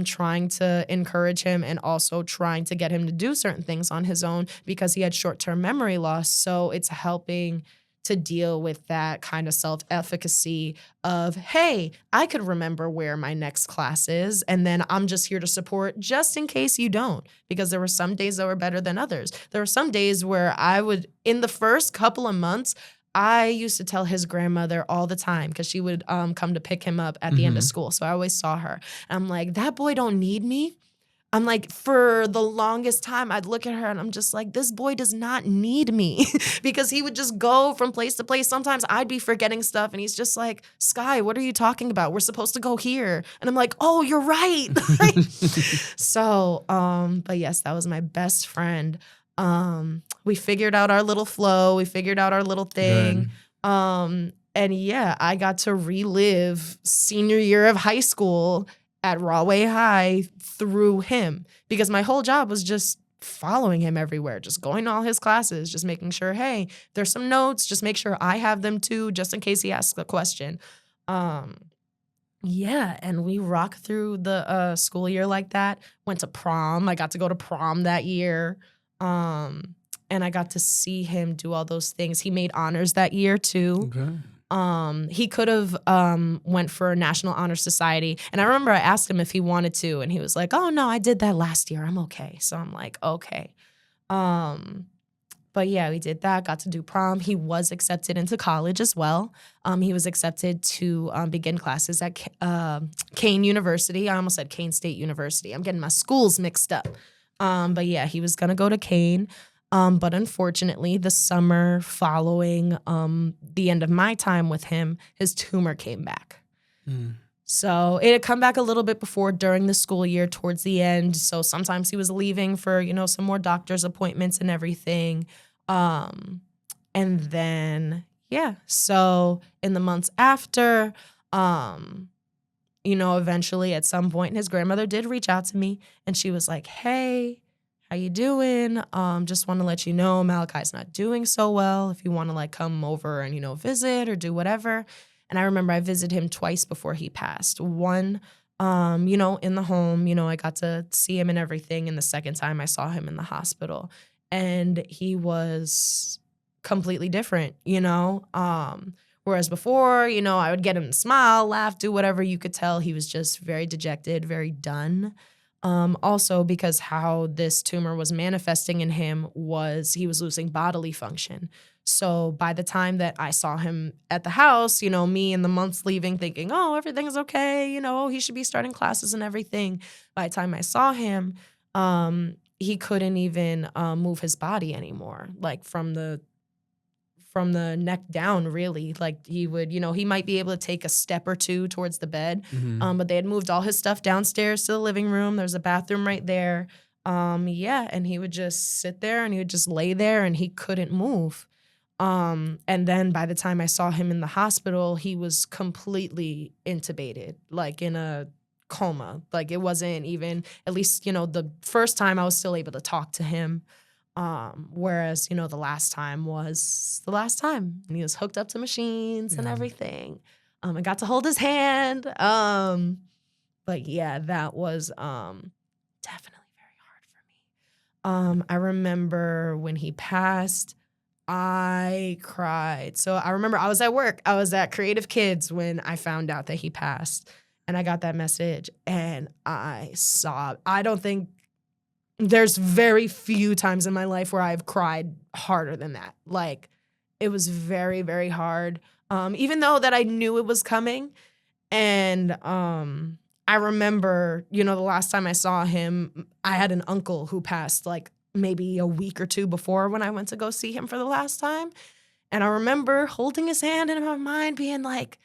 trying to encourage him and also trying to get him to do certain things on his own because he had short-term memory loss. So it's helping to deal with that kind of self-efficacy of, hey, I could remember where my next class is, and then I'm just here to support just in case you don't, because there were some days that were better than others. There were some days where in the first couple of months, I used to tell his grandmother all the time because she would come to pick him up at the end of school. So I always saw her. And I'm like, that boy don't need me. I'm like, for the longest time, I'd look at her and I'm just like, this boy does not need me because he would just go from place to place. Sometimes I'd be forgetting stuff and he's just like, Skye, what are you talking about? We're supposed to go here. And I'm like, oh, you're right. So, but yes, that was my best friend. We figured out our little flow. We figured out our little thing. Good. And yeah, I got to relive senior year of high school at Rahway High through him because my whole job was just following him everywhere, just going to all his classes, just making sure, hey, there's some notes, just make sure I have them too, just in case he asks a question. Yeah, and we rocked through the school year like that. Went to prom. I got to go to prom that year. And I got to see him do all those things. He made honors that year too. Okay. He could have went for a National Honor Society. And I remember I asked him if he wanted to, and he was like, oh no, I did that last year. I'm okay. So I'm like, okay. But yeah, we did that, got to do prom. He was accepted into college as well. He was accepted to begin classes at Kane University. I almost said Kane State University. I'm getting my schools mixed up. But yeah, he was gonna go to Kane. But unfortunately, the summer following the end of my time with him, his tumor came back. So it had come back a little bit before during the school year towards the end. So sometimes he was leaving for, some more doctor's appointments and everything. And then, yeah. So in the months after, eventually at some point, his grandmother did reach out to me and she was like, hey, how you doing? Just want to let you know Malachi's not doing so well. If you want to come over and, visit or do whatever. And I remember I visited him twice before he passed. One, in the home, I got to see him and everything. And the second time I saw him in the hospital. And he was completely different, whereas before, I would get him to smile, laugh, do whatever. You could tell he was just very dejected, very done. Also because how this tumor was manifesting in him was he was losing bodily function. So by the time that I saw him at the house, me in the months leaving thinking, oh, everything's okay, he should be starting classes and everything. By the time I saw him, he couldn't even move his body anymore, like from the neck down, really. Like he would, he might be able to take a step or two towards the bed, but they had moved all his stuff downstairs to the living room. There's a bathroom right there. And he would just sit there and he would just lay there and he couldn't move. And then by the time I saw him in the hospital, he was completely intubated, like in a coma. Like it wasn't even, at least, the first time I was still able to talk to him. Whereas, the last time was the last time. And he was hooked up to machines and everything. I got to hold his hand. But yeah, that was definitely very hard for me. I remember when he passed, I cried. So I remember I was at work. I was at Creative Kids when I found out that he passed. And I got that message and I sobbed. I don't think there's very few times in my life where I've cried harder than that. Like, it was very, very hard. Even though that I knew it was coming. And I remember, the last time I saw him, I had an uncle who passed like maybe a week or two before when I went to go see him for the last time. And I remember holding his hand and in my mind being like,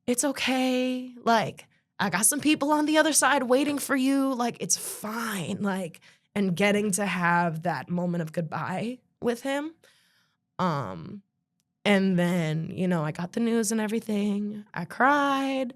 it's okay. Like, I got some people on the other side waiting for you. Like, it's fine. Like, and getting to have that moment of goodbye with him. And then, I got the news and everything. I cried.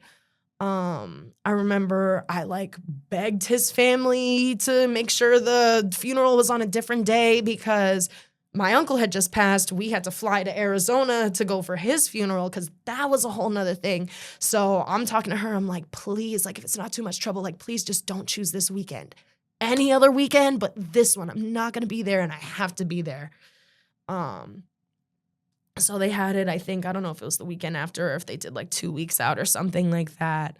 I remember I begged his family to make sure the funeral was on a different day because my uncle had just passed. We had to fly to Arizona to go for his funeral because that was a whole nother thing. So I'm talking to her. I'm like, please, if it's not too much trouble, please just don't choose this weekend. Any other weekend, but this one, I'm not going to be there and I have to be there. So they had it, I don't know if it was the weekend after or if they did 2 weeks out or something like that.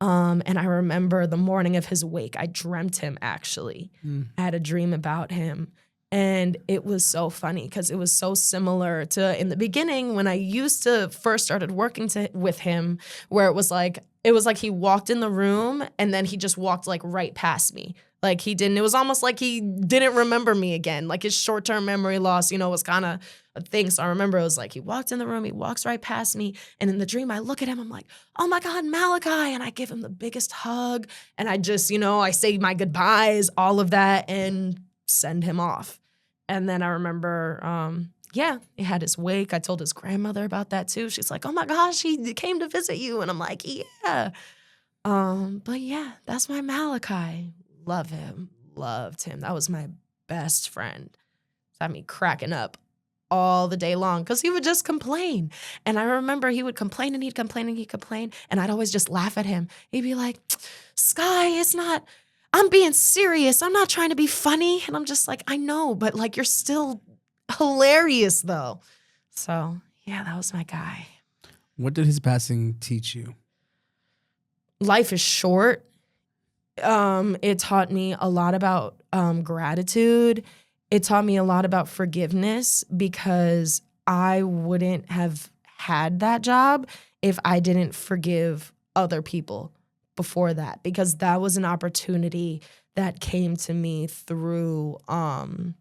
And I remember the morning of his wake, I dreamt him actually. I had a dream about him. And it was so funny because it was so similar to in the beginning when I used to first started working with him, where it was like he walked in the room and then he just walked right past me. It was almost like he didn't remember me again. His short-term memory loss, was kind of a thing. So I remember it was he walked in the room, he walks right past me. And in the dream, I look at him, I'm like, oh my God, Malachi. And I give him the biggest hug. And I just, I say my goodbyes, all of that, and send him off. And then I remember, he had his wake. I told his grandmother about that too. She's like, oh my gosh, he came to visit you. And I'm like, yeah. But yeah, that's my Malachi. Love him. Loved him. That was my best friend. Had me cracking up all the day long because he would just complain. And I remember he would complain and he'd complain and he'd complain. And I'd always just laugh at him. He'd be like, Skye, it's not, I'm being serious. I'm not trying to be funny. And I'm just like, I know, but you're still hilarious though. So yeah, that was my guy. What did his passing teach you? Life is short. It taught me a lot about gratitude. It taught me a lot about forgiveness because I wouldn't have had that job if I didn't forgive other people before that, because that was an opportunity that came to me through one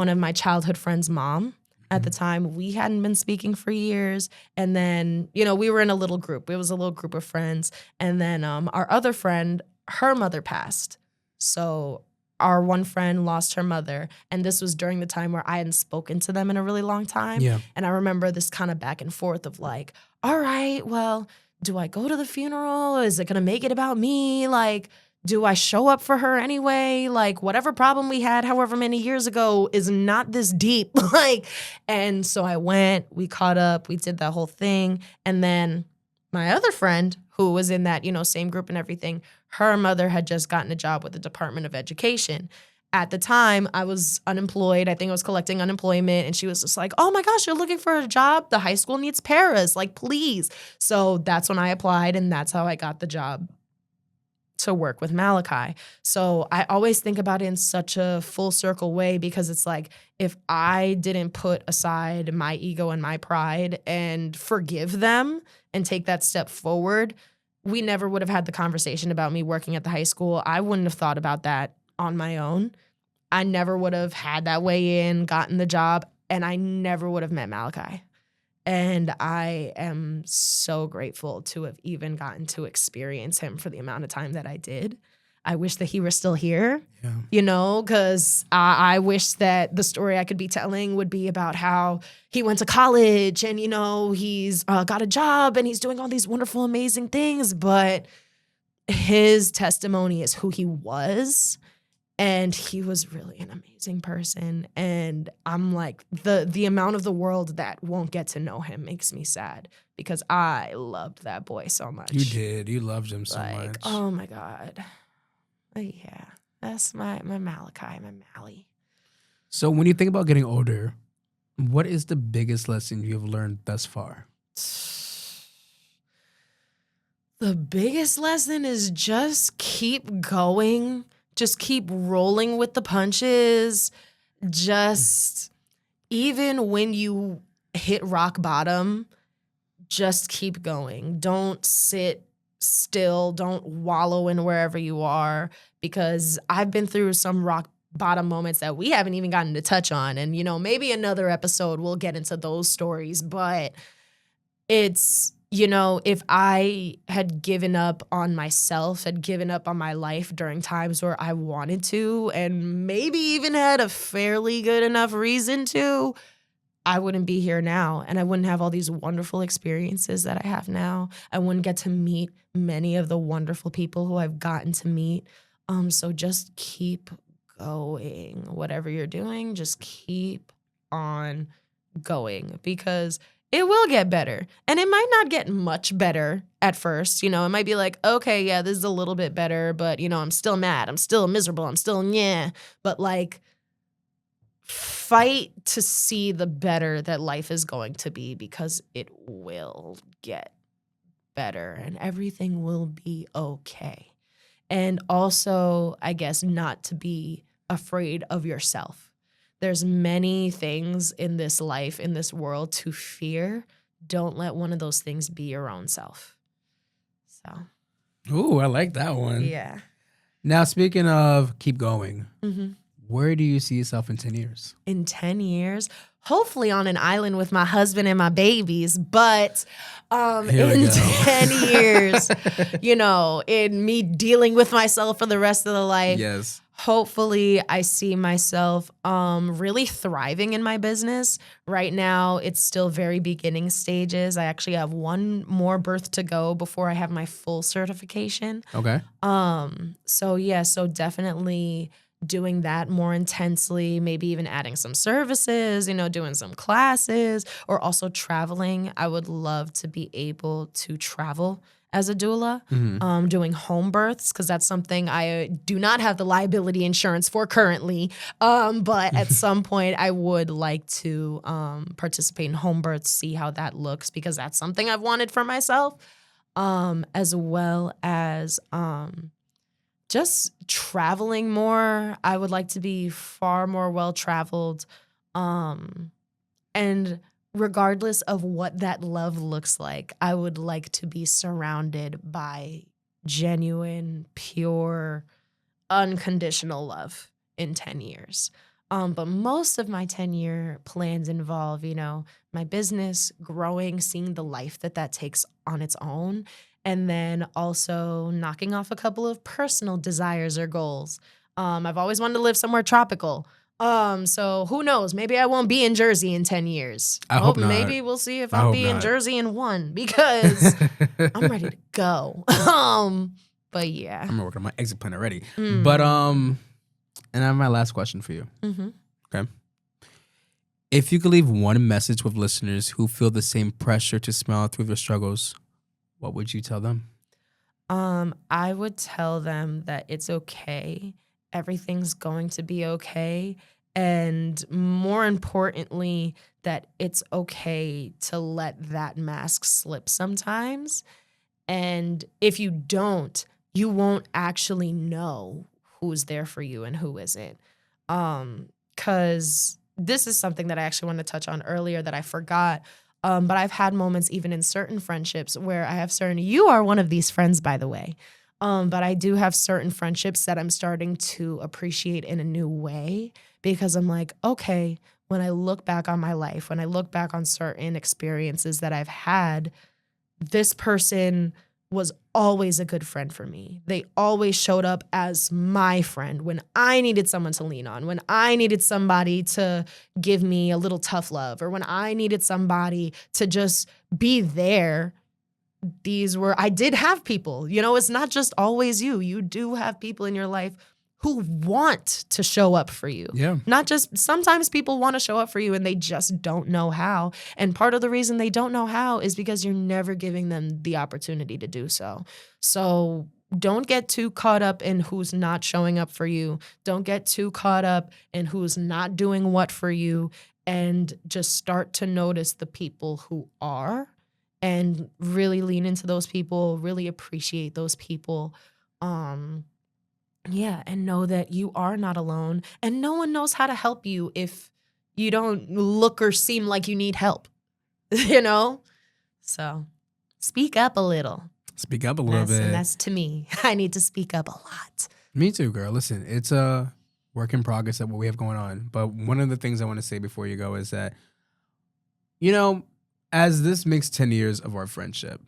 of my childhood friends' mom. At the time, we hadn't been speaking for years. And then, we were in a little group. It was a little group of friends. And then our other friend, her mother passed. So our one friend lost her mother. And this was during the time where I hadn't spoken to them in a really long time. Yeah. And I remember this kind of back and forth of all right, well, do I go to the funeral? Is it going to make it about me? Do I show up for her anyway? Whatever problem we had however many years ago is not this deep. And so I went, we caught up, we did that whole thing. And then my other friend who was in that, same group and everything, her mother had just gotten a job with the Department of Education. At the time, I was unemployed. I think I was collecting unemployment. And she was just like, oh my gosh, you're looking for a job? The high school needs paras. Like, please. So that's when I applied, and that's how I got the job to work with Malachi. So I always think about it in such a full circle way, because it's like, if I didn't put aside my ego and my pride and forgive them and take that step forward, we never would have had the conversation about me working at the high school. I wouldn't have thought about that on my own. I never would have had that way in, gotten the job, and I never would have met Malachi. And I am so grateful to have even gotten to experience him for the amount of time that I did. I wish that he were still here, because I wish that the story I could be telling would be about how he went to college and, he's got a job and he's doing all these wonderful, amazing things. But his testimony is who he was. And he was really an amazing person. And I'm like, the amount of the world that won't get to know him makes me sad, because I loved that boy so much. You did. You loved him so much. Oh my God. Yeah. That's my Malachi, my Mally. So when you think about getting older, what is the biggest lesson you've learned thus far? The biggest lesson is just keep going. Just keep rolling with the punches. Just, even when you hit rock bottom, just keep going. Don't sit still. Don't wallow in wherever you are, because I've been through some rock bottom moments that we haven't even gotten to touch on. And, maybe another episode we'll get into those stories. But it's, if I had given up on myself, had given up on my life during times where I wanted to, and maybe even had a fairly good enough reason to, I wouldn't be here now. And I wouldn't have all these wonderful experiences that I have now. I wouldn't get to meet many of the wonderful people who I've gotten to meet. So just keep going. Whatever you're doing, just keep on going, because it will get better. And it might not get much better at first. It might be like, okay, yeah, this is a little bit better, but, I'm still mad. I'm still miserable. I'm still, yeah. But, fight to see the better that life is going to be, because it will get better and everything will be okay. And also, I guess, not to be afraid of yourself. There's many things in this life, in this world, to fear. Don't let one of those things be your own self. So. Ooh, I like that one. Yeah. Now, speaking of keep going, where do you see yourself in 10 years? In 10 years? Hopefully on an island with my husband and my babies. But in 10 years, in me dealing with myself for the rest of the life. Yes. Hopefully, I see myself really thriving in my business. Right now, it's still very beginning stages. I actually have one more birth to go before I have my full certification. Okay. So definitely doing that more intensely, maybe even adding some services, doing some classes, or also traveling. I would love to be able to travel as a doula, doing home births, because that's something I do not have the liability insurance for currently. But at some point, I would like to participate in home births, see how that looks, because that's something I've wanted for myself, as well as just traveling more. I would like to be far more well-traveled, and regardless of what that love looks like, I would like to be surrounded by genuine, pure, unconditional love in 10 years. But most of my 10-year plans involve, my business growing, seeing the life that takes on its own, and then also knocking off a couple of personal desires or goals. I've always wanted to live somewhere tropical. So who knows? Maybe I won't be in Jersey in 10 years. I hope not. Maybe we'll see if I'll be in Jersey in 1, because I'm ready to go. But yeah. I'm working on my exit plan already. But and I have my last question for you. Okay. If you could leave one message with listeners who feel the same pressure to smile through their struggles, what would you tell them? I would tell them that it's okay. Everything's going to be okay. And more importantly, that it's okay to let that mask slip sometimes. And if you don't, you won't actually know who's there for you and who isn't. Because this is something that I actually wanted to touch on earlier that I forgot. But I've had moments even in certain friendships where I have you are one of these friends, by the way. But I do have certain friendships that I'm starting to appreciate in a new way because I'm like, okay, when I look back on my life, when I look back on certain experiences that I've had, this person was always a good friend for me. They always showed up as my friend when I needed someone to lean on, when I needed somebody to give me a little tough love, or when I needed somebody to just be there. I did have people, it's not just always you. You do have people in your life who want to show up for you. Yeah. Not just, sometimes people want to show up for you and they just don't know how. And part of the reason they don't know how is because you're never giving them the opportunity to do so. So don't get too caught up in who's not showing up for you. Don't get too caught up in who's not doing what for you, and just start to notice the people who are and really lean into those people, really appreciate those people. Yeah, and know that you are not alone, and no one knows how to help you if you don't look or seem like you need help, So speak up a little. Speak up a little bit. And that's to me. I need to speak up a lot. Me too, girl. Listen, it's a work in progress of what we have going on. But one of the things I want to say before you go is that, as this makes 10 years of our friendship,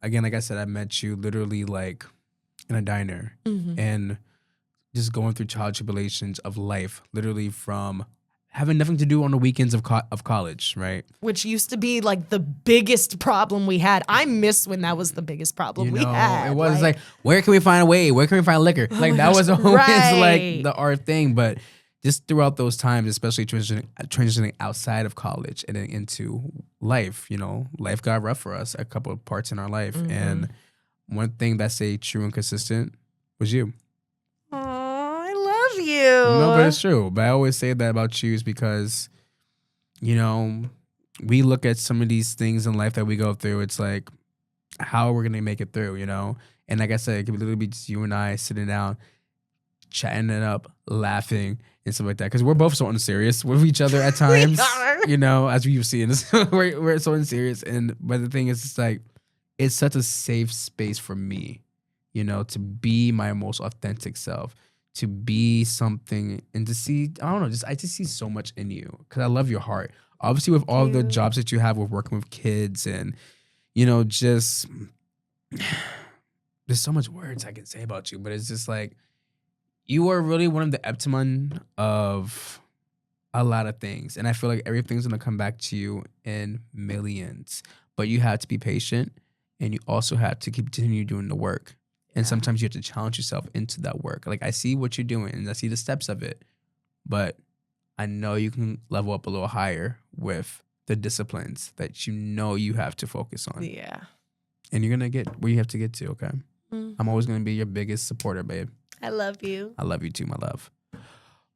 again, like I said, I met you literally like in a diner. Mm-hmm. And just going through child tribulations of life, literally from having nothing to do on the weekends of college, right? Which used to be like the biggest problem we had. I miss when that was the biggest problem we had. It was like, where can we find a way? Where can we find liquor? Like that was always like the art thing. But just throughout those times, especially transitioning outside of college and then into life, life got rough for us, a couple of parts in our life. Mm-hmm. And one thing that stayed true and consistent was you. You. No, but it's true. But I always say that about you is because, we look at some of these things in life that we go through. It's like, how are we going to make it through, And like I said, it could literally be just you and I sitting down, chatting it up, laughing, and stuff like that. Because we're both so unserious with each other at times. We are. As you've seen, we're so unserious. But the thing is, it's like, it's such a safe space for me, to be my most authentic self. To be something and to see, I don't know, I just see so much in you because I love your heart. Obviously, with all the jobs that you have with working with kids and, just there's so much words I can say about you, but it's just like you are really one of the epitome of a lot of things. And I feel like everything's going to come back to you in millions, but you have to be patient and you also have to continue doing the work. And sometimes you have to challenge yourself into that work. Like, I see what you're doing and I see the steps of it, but I know you can level up a little higher with the disciplines that you have to focus on. Yeah. And you're going to get where you have to get to, okay? I'm always going to be your biggest supporter, babe. I love you. I love you too, my love.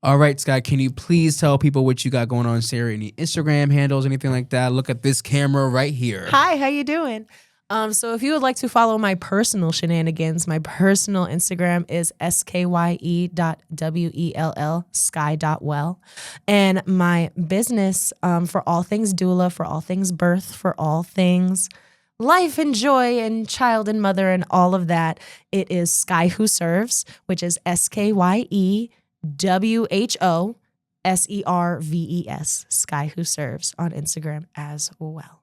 All right, Skye, can you please tell people what you got going on, Sarah? Any Instagram handles, anything like that? Look at this camera right here. Hi, how you doing? So if you would like to follow my personal shenanigans, my personal Instagram is skye.well, skye.well. And my business, for all things doula, for all things birth, for all things life and joy and child and mother and all of that, it is Skye Who Serves, which is SKYEWHOSERVES, Skye Who Serves on Instagram as well.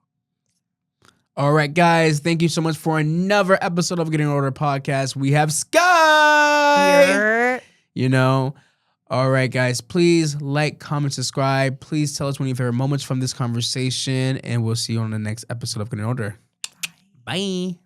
All right, guys, thank you so much for another episode of Getting Older Podcast. We have Skye. All right, guys, please like, comment, subscribe. Please tell us one of your favorite moments from this conversation, and we'll see you on the next episode of Getting Older. Bye.